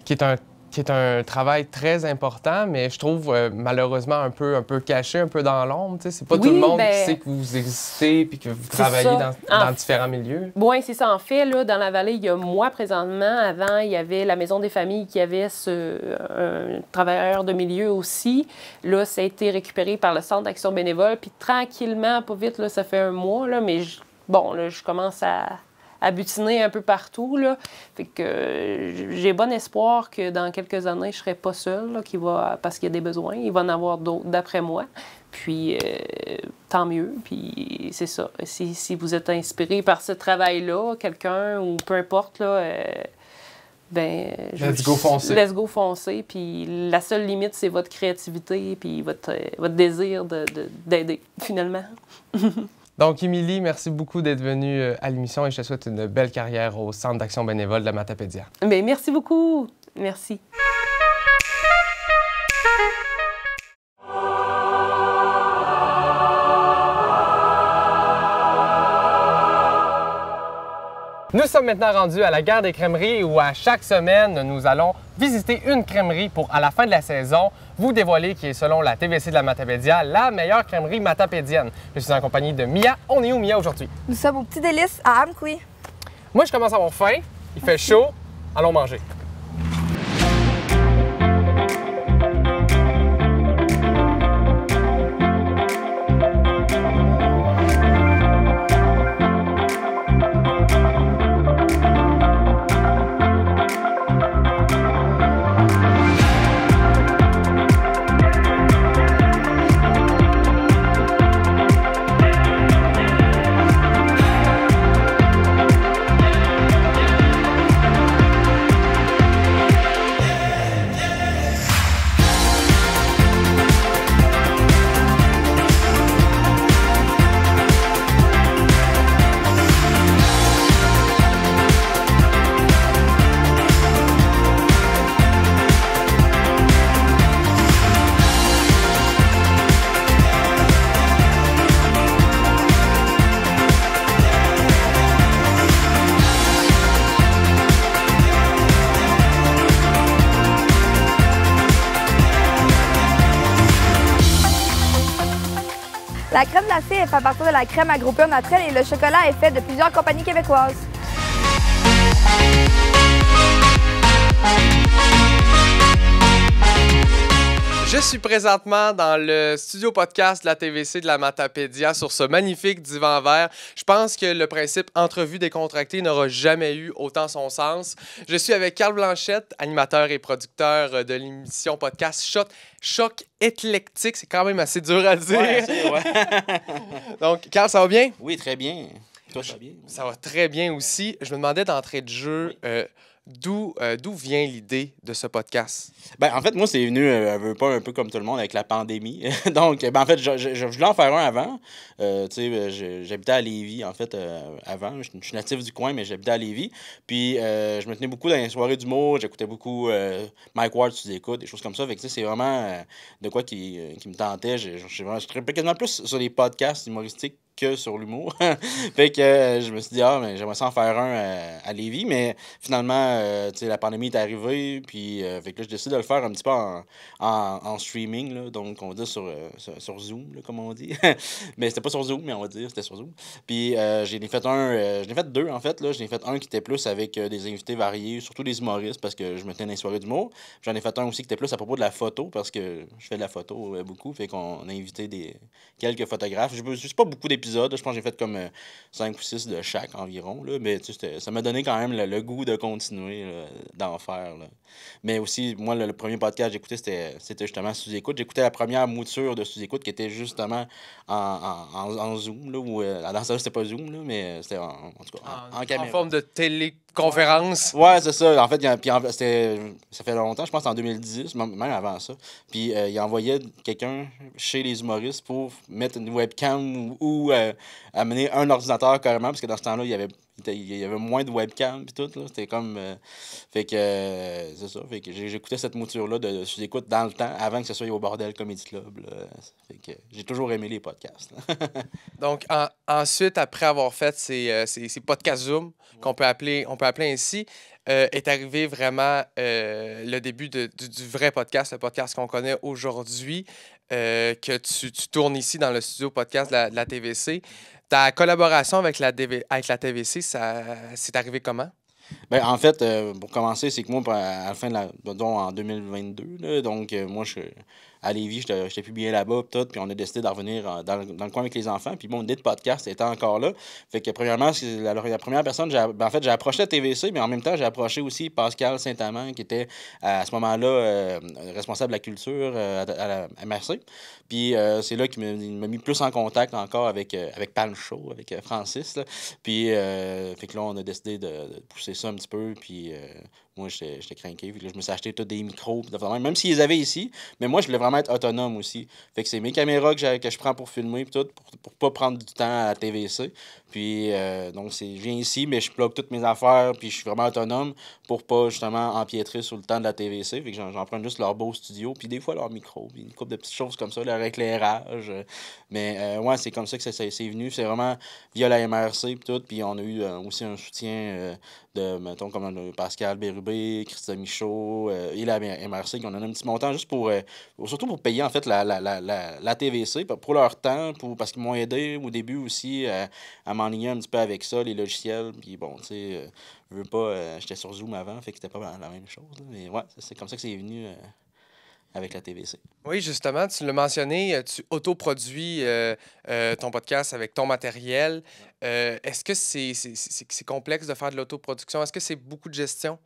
qui est un travail très important, mais je trouve malheureusement un peu caché, un peu dans l'ombre. C'est pas tout le monde qui sait que vous existez puis que vous travaillez dans différents milieux. Oui, c'est ça. En fait, là, dans la vallée, il y a moi présentement. Avant, il y avait la Maison des familles qui avait un travailleur de milieu aussi. Là, ça a été récupéré par le Centre d'action bénévole. Puis tranquillement, pas vite, là, ça fait un mois, là, mais bon, là, je commence à butiner un peu partout, là. Fait que j'ai bon espoir que dans quelques années, je ne serai pas seule, là, parce qu'il y a des besoins. Il va en avoir d'autres d'après moi. Puis, tant mieux. Puis, c'est ça. Si vous êtes inspiré par ce travail-là, quelqu'un ou peu importe, là, let's go foncer. Let's go foncer. Puis, la seule limite, c'est votre créativité puis votre désir d'aider, finalement. Donc, Émilie, merci beaucoup d'être venue à l'émission et je te souhaite une belle carrière au Centre d'action bénévole de la Matapédia. Bien, merci beaucoup. Merci. Nous sommes maintenant rendus à la gare des crèmeries où à chaque semaine, nous allons visiter une crèmerie pour, à la fin de la saison, vous dévoiler qui est, selon la TVC de la Matapédia, la meilleure crèmerie matapédienne. Je suis en compagnie de Mia. On est où, Mia, aujourd'hui? Nous sommes au Petit Délice à Amqui. Moi, je commence à avoir faim. Il fait chaud. Allons manger. La crème glacée est fait à partir de la crème à gros pur naturel et le chocolat est fait de plusieurs compagnies québécoises. Je suis présentement dans le studio podcast de la TVC de la Matapédia sur ce magnifique divan vert. Je pense que le principe entrevue décontractée n'aura jamais eu autant son sens. Je suis avec Carl Blanchette, animateur et producteur de l'émission podcast Choc éclectique. C'est quand même assez dur à dire. Ouais. Donc, Carl, ça va bien? Oui, très bien. Toi, ça va bien? Ça va très bien aussi. Je me demandais d'entrée de jeu... Oui. D'où vient l'idée de ce podcast? Ben, en fait, moi, c'est venu un peu comme tout le monde avec la pandémie. Donc, en fait, je voulais en faire un avant. Tu sais, j'habitais à Lévis, en fait, avant. Je suis natif du coin, mais j'habitais à Lévis. Puis, je me tenais beaucoup dans les soirées d'humour. J'écoutais beaucoup Mike Ward, tu écoutes, des choses comme ça. Fait que, tu sais, c'est vraiment de quoi qui me tentait. Je tripais quasiment plus sur les podcasts humoristiques que sur l'humour. Fait que je me suis dit, mais j'aimerais ça en faire un à Lévis. Mais finalement, tu sais, la pandémie est arrivée. Puis, fait que là, je décide de le faire un petit peu en streaming. Là, donc, on va dire sur Zoom, là, comme on dit. Mais c'était pas sur Zoom, mais on va dire c'était sur Zoom. Puis, j'en ai fait deux, en fait. Là. J'en ai fait un qui était plus avec des invités variés, surtout des humoristes, parce que je me tenais dans les soirées d'humour. J'en ai fait un aussi qui était plus à propos de la photo, parce que je fais de la photo beaucoup. Fait qu'on a invité quelques photographes. Je ne suis pas beaucoup d'épisodes épisodes. Je pense que j'ai fait comme 5 ou 6 de chaque environ. Là. Mais ça m'a donné quand même le goût de continuer d'en faire. Là. Mais aussi, moi, le premier podcast que j'écoutais, c'était justement Sous-Écoute. J'écoutais la première mouture de Sous-Écoute qui était justement en Zoom. Là, où, dans ça, c'était pas Zoom, là, mais c'était en tout cas en caméra. En forme de téléconférence. Ouais, c'est ça. En fait, ça fait longtemps, je pense en 2010, même avant ça. Puis il envoyait quelqu'un chez les humoristes pour mettre une webcam ou amener un ordinateur carrément, parce que dans ce temps-là, il y avait moins de webcam puis tout. C'était comme. Fait que. C'est ça. Fait que j'écoutais cette mouture-là de Sous-Écoute dans le temps, avant que ce soit au Bordel Comedy Club. Là. Fait que j'ai toujours aimé les podcasts. Donc, ensuite, après avoir fait ces podcasts Zoom, qu'on peut appeler ainsi, est arrivé vraiment le début du vrai podcast, le podcast qu'on connaît aujourd'hui, que tu tournes ici dans le studio podcast de la TVC. Ta collaboration avec la TVC, c'est arrivé comment? Ben, en fait, pour commencer, c'est que moi, à la fin en 2022, là, donc moi, à Lévis, j'étais plus bien là-bas, puis on a décidé de revenir dans le coin avec les enfants. Puis mon idée de podcast était encore là. Fait que, premièrement, la première personne, j'ai approché la TVC, mais en même temps, j'ai approché aussi Pascal Saint-Amand, qui était à ce moment-là responsable de la culture à la MRC. Puis c'est là qu'il m'a mis plus en contact encore avec Palm Show, avec Francis. Là. Puis, fait que là, on a décidé de pousser ça un petit peu. Puis moi, j'étais craqué. Puis là, je me suis acheté tous des micros. Même s'ils les avaient ici, mais moi, je voulais vraiment être autonome aussi. Fait que c'est mes caméras que je prends pour filmer, puis tout, pour pas prendre du temps à la TVC. Puis, donc, je viens ici, mais je plug toutes mes affaires, puis je suis vraiment autonome pour pas, justement, empiétrer sur le temps de la TVC. Fait que j'en prends juste leur beau studio, puis des fois leur micro, puis une couple de petites choses comme ça, leur éclairage. Mais, ouais, c'est comme ça que c'est venu. C'est vraiment via la MRC, puis tout. Puis, on a eu aussi un soutien de, mettons, comme Pascal Bérubé, Christian Michaud et la MRC, qui ont donné un petit montant juste surtout pour payer, en fait, la TVC, pour leur temps, parce qu'ils m'ont aidé au début aussi à m'enligner un petit peu avec ça, les logiciels. Puis bon, tu sais, je veux pas, j'étais sur Zoom avant, fait que c'était pas la même chose. Là. Mais ouais, c'est comme ça que c'est venu avec la TVC. Oui, justement, tu l'as mentionné, tu autoproduis ton podcast avec ton matériel. Est-ce que c'est complexe de faire de l'autoproduction? Est-ce que c'est beaucoup de gestion?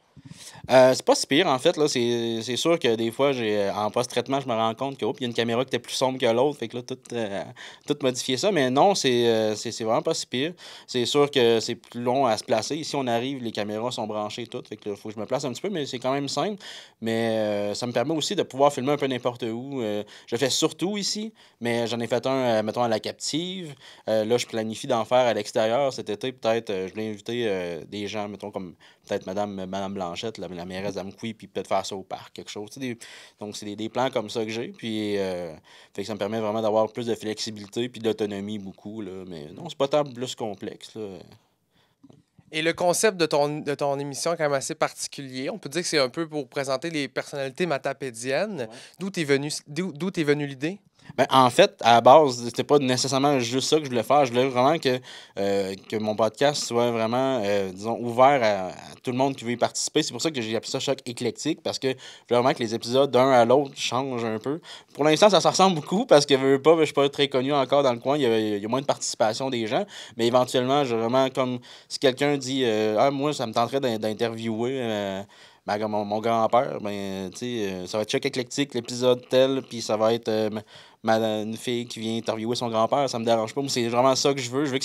C'est pas si pire, en fait. Là, c'est sûr que des fois, en post-traitement, je me rends compte qu'il y a une caméra qui était plus sombre que l'autre. Fait que là, tout modifier ça. Mais non, c'est vraiment pas si pire. C'est sûr que c'est plus long à se placer. Ici, on arrive, les caméras sont branchées toutes. Fait que là, faut que je me place un petit peu, mais c'est quand même simple. Mais ça me permet aussi de pouvoir filmer un peu n'importe où. Je fais surtout ici, mais j'en ai fait un, mettons, à la Captive. Là, je planifie d'en faire à l'extérieur cet été. Peut-être, je voulais inviter des gens, mettons, comme peut-être Madame Blanchette, la mairesse d'Amqui, puis peut-être faire ça au parc, quelque chose. Donc, c'est des plans comme ça que j'ai. Puis, fait que ça me permet vraiment d'avoir plus de flexibilité puis d'autonomie beaucoup. Là. Mais non, c'est pas tant plus complexe. Là. Et le concept de ton émission est quand même assez particulier. On peut dire que c'est un peu pour présenter les personnalités matapédiennes. Ouais. D'où t'es venue l'idée? Ben, en fait, à la base, c'était pas nécessairement juste ça que je voulais faire. Je voulais vraiment que mon podcast soit vraiment, disons, ouvert à tout le monde qui veut y participer. C'est pour ça que j'ai appelé ça Choc éclectique, parce que je voulais vraiment que les épisodes d'un à l'autre changent un peu. Pour l'instant, ça ressemble beaucoup, parce que je suis pas très connu encore dans le coin. Il y a moins de participation des gens. Mais éventuellement, je vraiment, comme si quelqu'un dit moi, ça me tenterait d'interviewer mon grand-père, ça va être Choc éclectique, l'épisode tel, puis ça va être une fille qui vient interviewer son grand-père, ça me dérange pas. Moi, c'est vraiment ça que je veux. Je veux que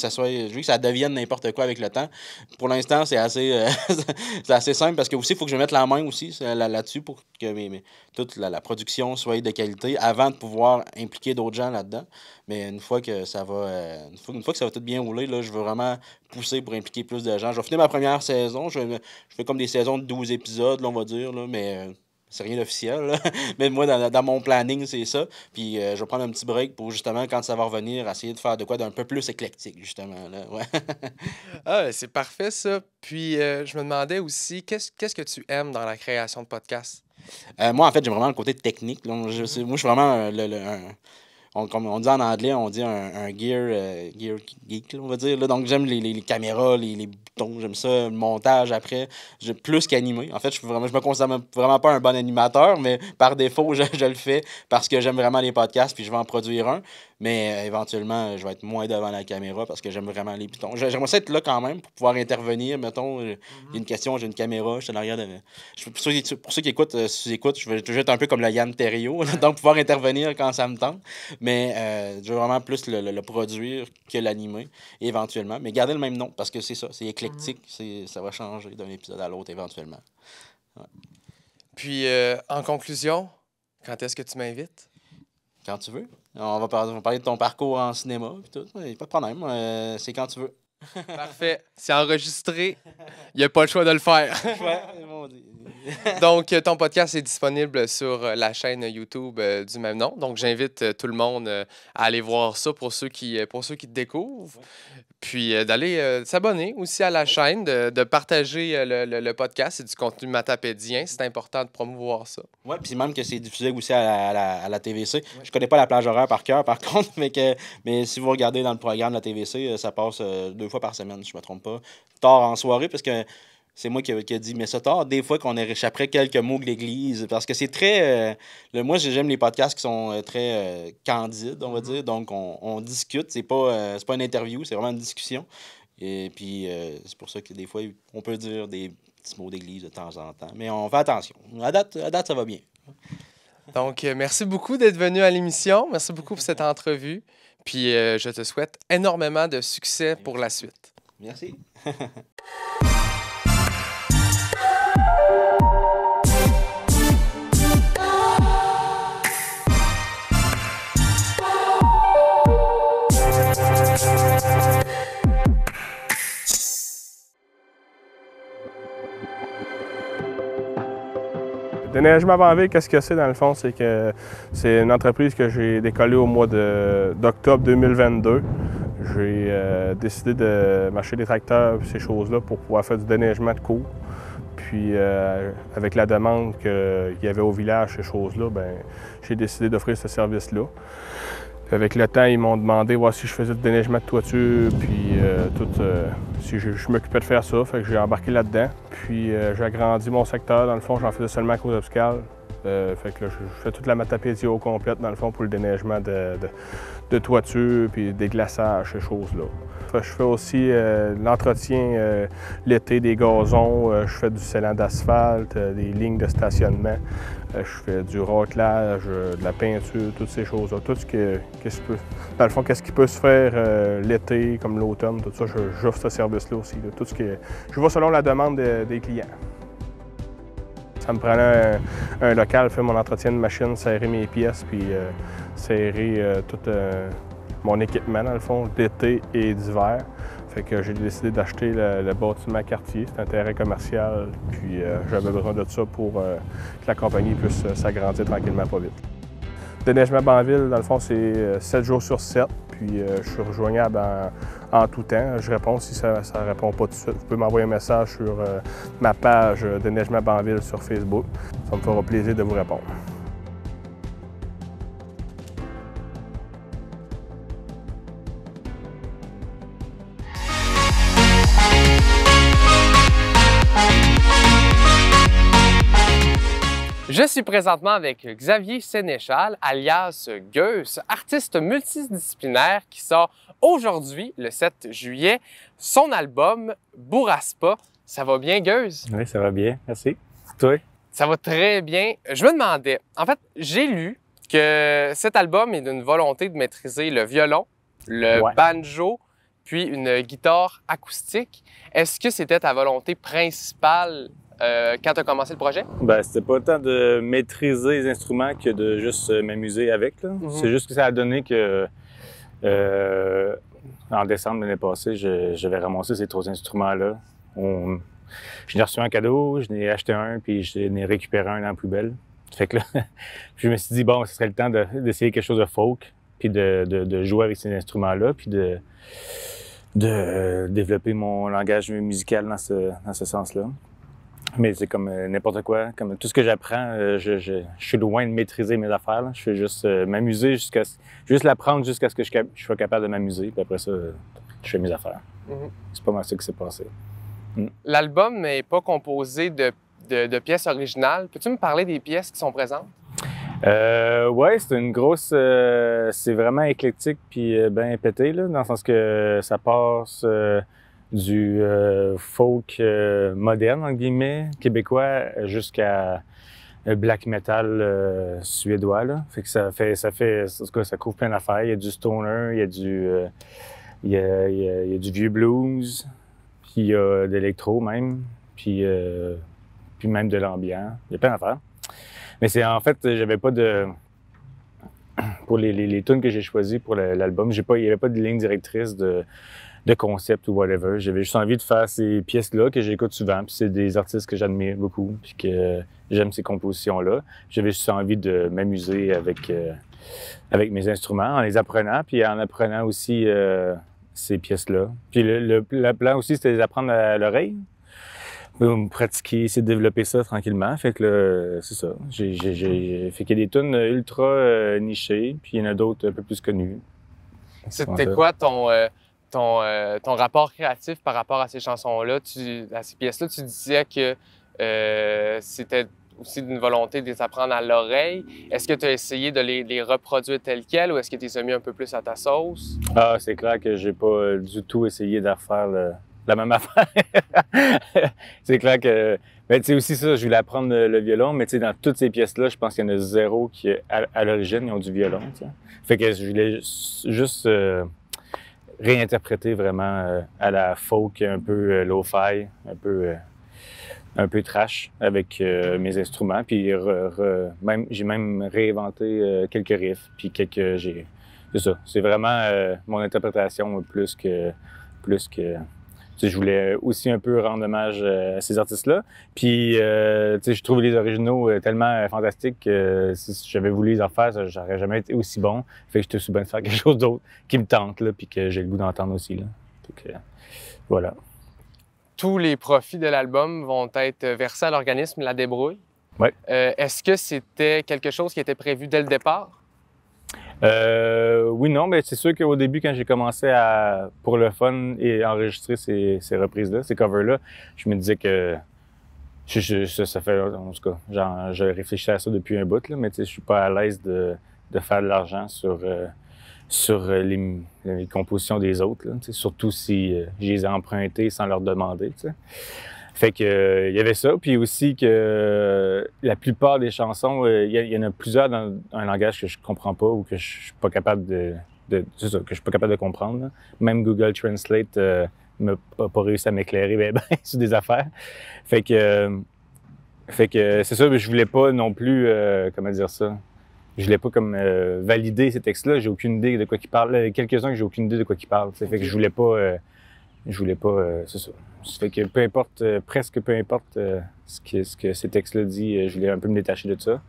ça devienne n'importe quoi avec le temps. Pour l'instant, c'est assez, c'est assez simple, parce que aussi, il faut que je mette la main aussi là-dessus pour que toute la production soit de qualité avant de pouvoir impliquer d'autres gens là-dedans. Mais une fois que ça va une fois que ça va tout bien rouler, là, je veux vraiment pousser pour impliquer plus de gens. Je vais finir ma première saison. Je fais comme des saisons de 12 épisodes, là, on va dire, là, mais c'est rien d'officiel. Mais moi, dans mon planning, c'est ça. Puis je vais prendre un petit break pour, justement, quand ça va revenir, essayer de faire de quoi d'un peu plus éclectique, justement. Là. Ouais. Ah, c'est parfait, ça. Puis je me demandais aussi, qu'est-ce que tu aimes dans la création de podcasts? Moi, en fait, j'aime vraiment le côté technique. Là. Moi, je suis vraiment comme on dit en anglais, on dit un gear geek, là, on va dire. Là. Donc, j'aime les caméras, les boutons, j'aime ça, le montage après. Plus qu'animer. En fait, je me considère vraiment pas un bon animateur, mais par défaut, je le fais parce que j'aime vraiment les podcasts puis je vais en produire un. Mais éventuellement, je vais être moins devant la caméra parce que j'aime vraiment les pitons. J'aimerais ça être là quand même pour pouvoir intervenir. Mettons, il y a une question, j'ai une caméra, je suis en arrière de... Pour ceux qui écoutent, si j'écoute, je vais toujours être un peu comme le Yann Terriot, donc pouvoir intervenir quand ça me tente. Mais je veux vraiment plus le produire que l'animer, éventuellement. Mais garder le même nom parce que c'est ça, c'est éclectique. Ça va changer d'un épisode à l'autre éventuellement. Ouais. Puis, en conclusion, quand est-ce que tu m'invites? Quand tu veux. On va parler de ton parcours en cinéma et tout. Pas de problème. C'est quand tu veux. Parfait. C'est enregistré. Il n'y a pas le choix de le faire. Ouais, mon Dieu. Donc, ton podcast est disponible sur la chaîne YouTube du même nom. Donc, j'invite tout le monde à aller voir ça pour ceux qui te découvrent. Puis, d'aller s'abonner aussi à la chaîne, de partager le podcast. C'est du contenu matapédien. C'est important de promouvoir ça. Oui, puis même que c'est diffusé aussi à la TVC. Ouais. Je connais pas la plage horaire par cœur, par contre, mais si vous regardez dans le programme de la TVC, ça passe 2 fois par semaine, si je me trompe pas. Tard en soirée, parce que c'est moi qui a dit, mais ça tard, des fois qu'on échapperait quelques mots de l'église, parce que c'est très... moi, j'aime les podcasts qui sont très candides, on va dire, donc on discute, c'est pas une interview, c'est vraiment une discussion. Et puis, c'est pour ça que des fois, on peut dire des petits mots d'église de temps en temps, mais on fait attention. À date, ça va bien. Donc, merci beaucoup d'être venu à l'émission. Merci beaucoup pour cette entrevue. Puis, je te souhaite énormément de succès pour la suite. Merci. Déneigement Banville, qu'est-ce que c'est dans le fond? C'est que c'est une entreprise que j'ai décollée au mois d'octobre 2022. J'ai décidé de m'acheter des tracteurs et ces choses-là pour pouvoir faire du déneigement de cours. Puis avec la demande qu'il y avait au village, ces choses-là, j'ai décidé d'offrir ce service-là. Avec le temps, ils m'ont demandé voir si je faisais du déneigement de toiture, puis si je m'occupais de faire ça, fait que j'ai embarqué là-dedans. Puis j'ai agrandi mon secteur, dans le fond, j'en faisais seulement à Côte-Obscale. Fait que là, je fais toute la matapédia au complète, dans le fond, pour le déneigement de toiture, puis des glaçages, ces choses-là. Je fais aussi l'entretien l'été des gazons, je fais du scellant d'asphalte, des lignes de stationnement, je fais du raclage, de la peinture, toutes ces choses-là. Tout ce dans le fond, qu'est-ce qui peut se faire l'été, comme l'automne, tout ça, j'offre ce service-là aussi. Là. Tout ce je vais selon la demande des clients. Ça me prenait un local, faire mon entretien de machine, serrer mes pièces, puis serrer tout mon équipement, dans le fond, d'été et d'hiver. Fait que j'ai décidé d'acheter le bâtiment Cartier. C'est un terrain commercial, puis j'avais besoin de ça pour que la compagnie puisse s'agrandir tranquillement, pas vite. Déneigement Banville, dans le fond, c'est 7 jours sur 7, puis je suis rejoignable en tout temps. Je réponds si ça ne répond pas tout de suite. Vous pouvez m'envoyer un message sur ma page Déneigement Banville sur Facebook. Ça me fera plaisir de vous répondre. Je suis présentement avec Xavier Sénéchal, alias Gueuse, artiste multidisciplinaire qui sort aujourd'hui, le 7 juillet, son album Bourraspa. Ça va bien, Gueuse? Oui, ça va bien, merci. Toi? Ça va très bien. Je me demandais, en fait, j'ai lu que cet album est d'une volonté de maîtriser le violon, le banjo, puis une guitare acoustique. Est-ce que c'était ta volonté principale quand tu as commencé le projet? Ben, c'était pas tant de maîtriser les instruments que de juste m'amuser avec. C'est juste que ça a donné que en décembre de l'année passée, j'avais ramassé ces 3 instruments-là. Je n'ai reçu un cadeau, je n'ai acheté un, puis je n'ai récupéré un dans la poubelle. Fait que là, je me suis dit, bon, ce serait le temps d'essayer quelque chose de folk, puis de jouer avec ces instruments-là, puis de développer mon langage musical dans ce sens-là. Mais c'est comme n'importe quoi, comme tout ce que j'apprends, je suis loin de maîtriser mes affaires. Là. Je fais juste m'amuser juste l'apprendre jusqu'à ce que je sois capable de m'amuser. Puis après ça, je fais mes affaires. C'est pas mal ça qui s'est passé. L'album n'est pas composé de pièces originales. Peux-tu me parler des pièces qui sont présentes? Ouais, c'est une grosse... c'est vraiment éclectique puis bien pété, là, dans le sens que ça passe du folk moderne, en guillemets, québécois, jusqu'à black metal suédois, là. Fait que en tout cas, ça couvre plein d'affaires. Il y a du stoner, il y a il y a du vieux blues, puis il y a de l'électro même, puis même de l'ambiance. Il y a plein d'affaires. Mais c'est en fait, j'avais pas de... Pour les tunes que j'ai choisies pour l'album, il n'y avait pas de ligne directrice de concept ou whatever. J'avais juste envie de faire ces pièces-là que j'écoute souvent, puis c'est des artistes que j'admire beaucoup, puis que j'aime ces compositions-là. J'avais juste envie de m'amuser avec mes instruments, en les apprenant, puis en apprenant aussi ces pièces-là. Puis le plan aussi, c'était de les apprendre à l'oreille. Me pratiquer, essayer de développer ça tranquillement. Fait que là, c'est ça. Fait qu'il y a des tunes ultra nichées, puis il y en a d'autres un peu plus connues. C'était quoi ton rapport créatif par rapport à ces chansons-là, à ces pièces-là? Tu disais que c'était aussi d'une volonté de les apprendre à l'oreille. Est-ce que tu as essayé de les reproduire telles quelles ou est-ce que tu les as mis un peu plus à ta sauce? Ah, c'est clair que j'ai pas du tout essayé de refaire la même affaire. C'est clair que... Ben, tu sais, aussi ça, je voulais apprendre le violon, mais tu sais, dans toutes ces pièces-là, je pense qu'il y en a zéro qui, à l'origine, ils ont du violon, tu sais. Fait que je voulais juste réinterpréter vraiment à la folk, un peu lo-fi, un peu trash avec mes instruments. Puis j'ai même réinventé quelques riffs, puis c'est ça. C'est vraiment mon interprétation plus que... Tu sais, je voulais aussi un peu rendre hommage à ces artistes-là. Puis, tu sais, je trouve les originaux tellement fantastiques que si j'avais voulu les en faire, j'aurais jamais été aussi bon. Fait que j'étais aussi bien de faire quelque chose d'autre qui me tente, là, puis que j'ai le goût d'entendre aussi, là. Donc, voilà. Tous les profits de l'album vont être versés à l'organisme La Débrouille. Oui. Est-ce que c'était quelque chose qui était prévu dès le départ? Oui, non, mais c'est sûr qu'au début, quand j'ai commencé pour le fun et enregistrer ces reprises-là, ces covers-là, je me disais que ça fait, en tout cas, genre, je réfléchissais à ça depuis un bout, là, mais tu sais, je suis pas à l'aise de faire de l'argent sur les compositions des autres, là, surtout si je les ai empruntées sans leur demander, tu sais. Fait que il y avait ça, puis aussi que la plupart des chansons, il y en a plusieurs dans un langage que je comprends pas ou que je suis pas capable c'est ça, que je suis pas capable de comprendre, là. Même Google Translate m'a pas réussi à m'éclairer ben, sur des affaires. Fait que c'est ça, mais je voulais pas non plus comment dire ça. Je voulais pas comme valider ces textes-là, j'ai aucune idée de quoi ils parlent. Quelques-uns que j'ai aucune idée de quoi ils parlent. Fait que je voulais pas c'est ça. Ça fait que peu importe, presque peu importe ce que ces textes-là disent, je voulais un peu me détacher de ça.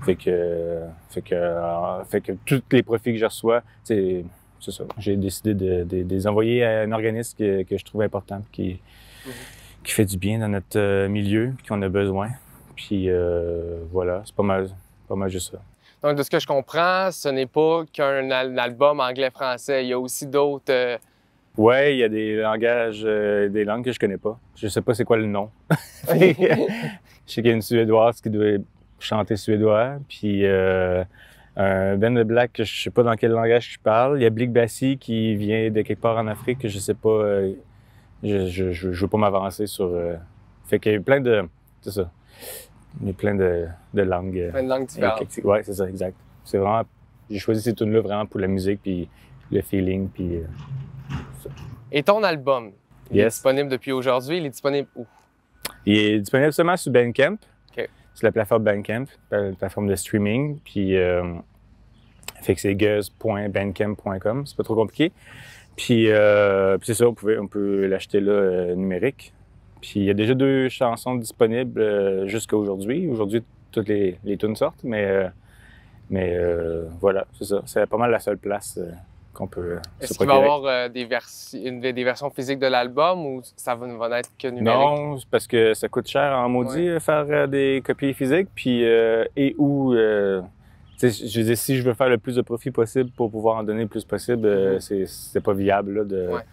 Fait que tous les profits que je reçois, c'est ça. J'ai décidé de les envoyer à un organisme que je trouve important, qui fait du bien dans notre milieu, qu'on a besoin. Puis voilà, c'est pas mal juste ça. Donc, de ce que je comprends, ce n'est pas qu'un album anglais-français. Il y a aussi d'autres... Ouais, il y a des langages, des langues que je connais pas. Je sais pas c'est quoi le nom. Je sais qu'il y a une Suédoise qui doit chanter suédois, puis un Ben de Black, que je sais pas dans quel langage je parle. Il y a Blick Bassi qui vient de quelque part en Afrique, que je sais pas. Je veux pas m'avancer sur. Fait qu'il y a plein de. C'est ça. Il y a plein de langues. Plein de langues différentes. Ouais, c'est ça, exact. C'est vraiment. J'ai choisi ces tunes-là vraiment pour la musique, puis le feeling, puis. Et ton album, il est disponible depuis aujourd'hui. Il est disponible où? Il est disponible seulement sur Bandcamp. Okay. Sur la plateforme Bandcamp, la plateforme de streaming. Puis, fait que c'est guz.bandcamp.com. C'est pas trop compliqué. Puis c'est ça, on peut l'acheter là numérique. Puis il y a déjà 2 chansons disponibles jusqu'à aujourd'hui. Aujourd'hui, toutes les tunes sortent, mais voilà, c'est ça. C'est pas mal la seule place qu'on peut Est-ce qu'il va y avoir des versions physiques de l'album ou ça va n'être que numérique? Non, c'est parce que ça coûte cher en maudit faire des copies physiques. Puis, je veux dire, si je veux faire le plus de profit possible pour pouvoir en donner le plus possible, c'est pas viable là,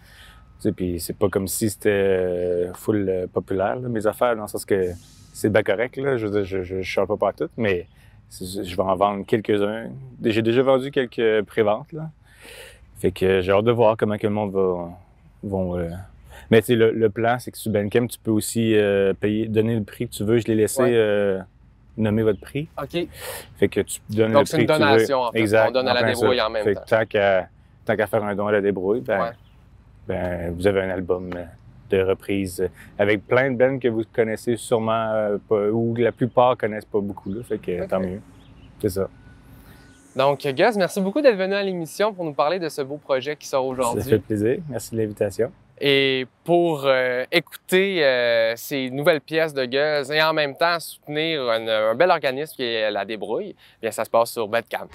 puis c'est pas comme si c'était full populaire, là, mes affaires, dans le sens que c'est bien correct, là. Je veux dire, je chante pas partout, mais Je vais en vendre quelques-uns. J'ai déjà vendu quelques préventes, là. Fait que j'ai hâte de voir comment que le monde va Mais tu sais, le plan, c'est que sur Bandcamp, tu peux aussi donner le prix que tu veux. Je l'ai laissé nommer votre prix. OK. Fait que tu donnes donc, le prix que tu veux. c'est une donation, en fait. Exact. On donne à la débrouille en même fait temps. Que tant qu'à faire un don à la débrouille, ben, vous avez un album de reprise avec plein de bands que vous connaissez sûrement pas, ou la plupart connaissent pas beaucoup. Là, fait que tant mieux. C'est ça. Donc, Gus, merci beaucoup d'être venu à l'émission pour nous parler de ce beau projet qui sort aujourd'hui. Ça fait plaisir. Merci de l'invitation. Et pour écouter ces nouvelles pièces de Gus et en même temps soutenir un bel organisme qui est La Débrouille, bien, ça se passe sur Bandcamp.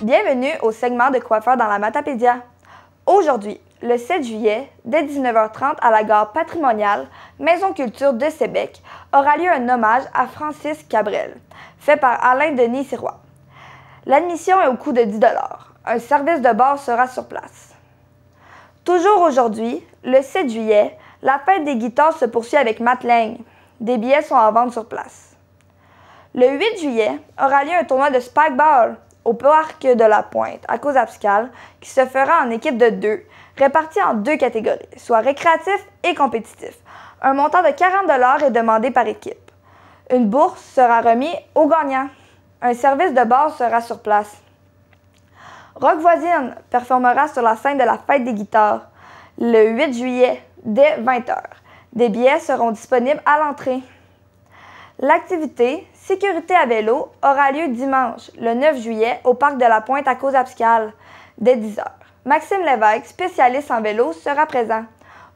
Bienvenue au segment de coiffeur dans la Matapédia. Aujourd'hui, le 7 juillet, dès 19h30 à la gare patrimoniale, Maison Culture de Sébec, aura lieu un hommage à Francis Cabrel, fait par Alain-Denis Sirois. L'admission est au coût de 10 $. Un service de bar sera sur place. Toujours aujourd'hui, le 7 juillet, la fête des guitares se poursuit avec Matt Lang. Des billets sont en vente sur place. Le 8 juillet aura lieu un tournoi de Spikeball au parc de la Pointe, à Cause-Abscale, qui se fera en équipe de 2, répartis en 2 catégories, soit récréatif et compétitif. Un montant de 40 $ est demandé par équipe. Une bourse sera remise aux gagnants. Un service de bar sera sur place. Rock Voisine performera sur la scène de la fête des guitares le 8 juillet dès 20 h. Des billets seront disponibles à l'entrée. L'activité Sécurité à vélo aura lieu dimanche, le 9 juillet, au parc de la Pointe à Cause-Abscale, dès 10 h. Maxime Lévesque, spécialiste en vélo, sera présent.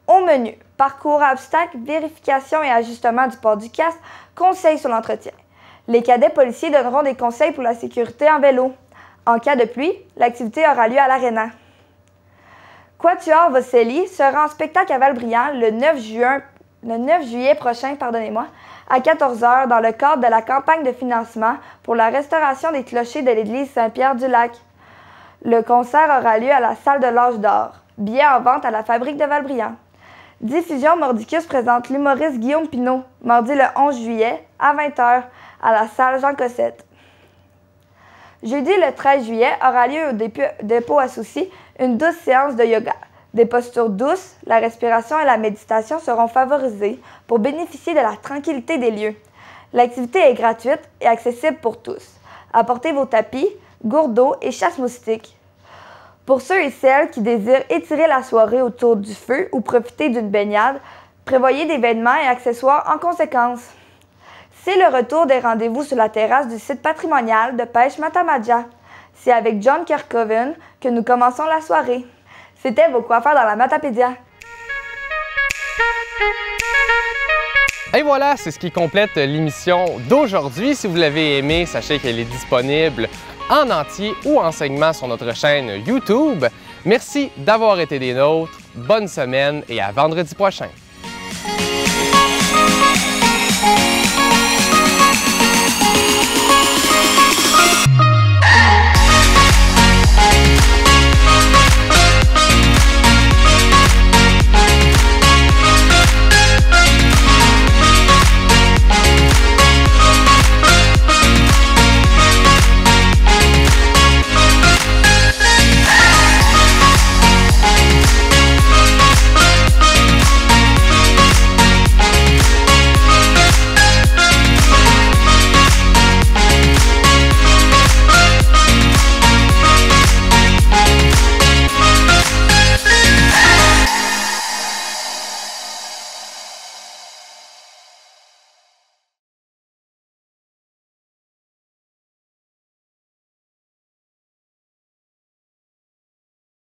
Au menu, parcours à obstacles, vérification et ajustement du port du casque, conseils sur l'entretien. Les cadets policiers donneront des conseils pour la sécurité en vélo. En cas de pluie, l'activité aura lieu à l'Arena. Quatuor Vocelli sera en spectacle à Val-Brillant le 9 juillet prochain, à 14 h dans le cadre de la campagne de financement pour la restauration des clochers de l'église Saint-Pierre-du-Lac. Le concert aura lieu à la salle de l'Âge d'Or. Billets en vente à la fabrique de Val-Brillant. Diffusion Mordicus présente l'humoriste Guillaume Pinault, mardi le 11 juillet à 20 h à la salle Jean Cossette. Jeudi le 13 juillet aura lieu au dépôt à Soucy une douce séance de yoga. Des postures douces, la respiration et la méditation seront favorisées pour bénéficier de la tranquillité des lieux. L'activité est gratuite et accessible pour tous. Apportez vos tapis, gourdes d'eau et chasse-moustiques. Pour ceux et celles qui désirent étirer la soirée autour du feu ou profiter d'une baignade, prévoyez des vêtements et accessoires en conséquence. C'est le retour des rendez-vous sur la terrasse du site patrimonial de pêche Matamadja. C'est avec John Kerkhoven que nous commençons la soirée. C'était vos coiffeurs dans la Matapédia. Et voilà, c'est ce qui complète l'émission d'aujourd'hui. Si vous l'avez aimé, sachez qu'elle est disponible en entier ou en segment sur notre chaîne YouTube. Merci d'avoir été des nôtres. Bonne semaine et à vendredi prochain.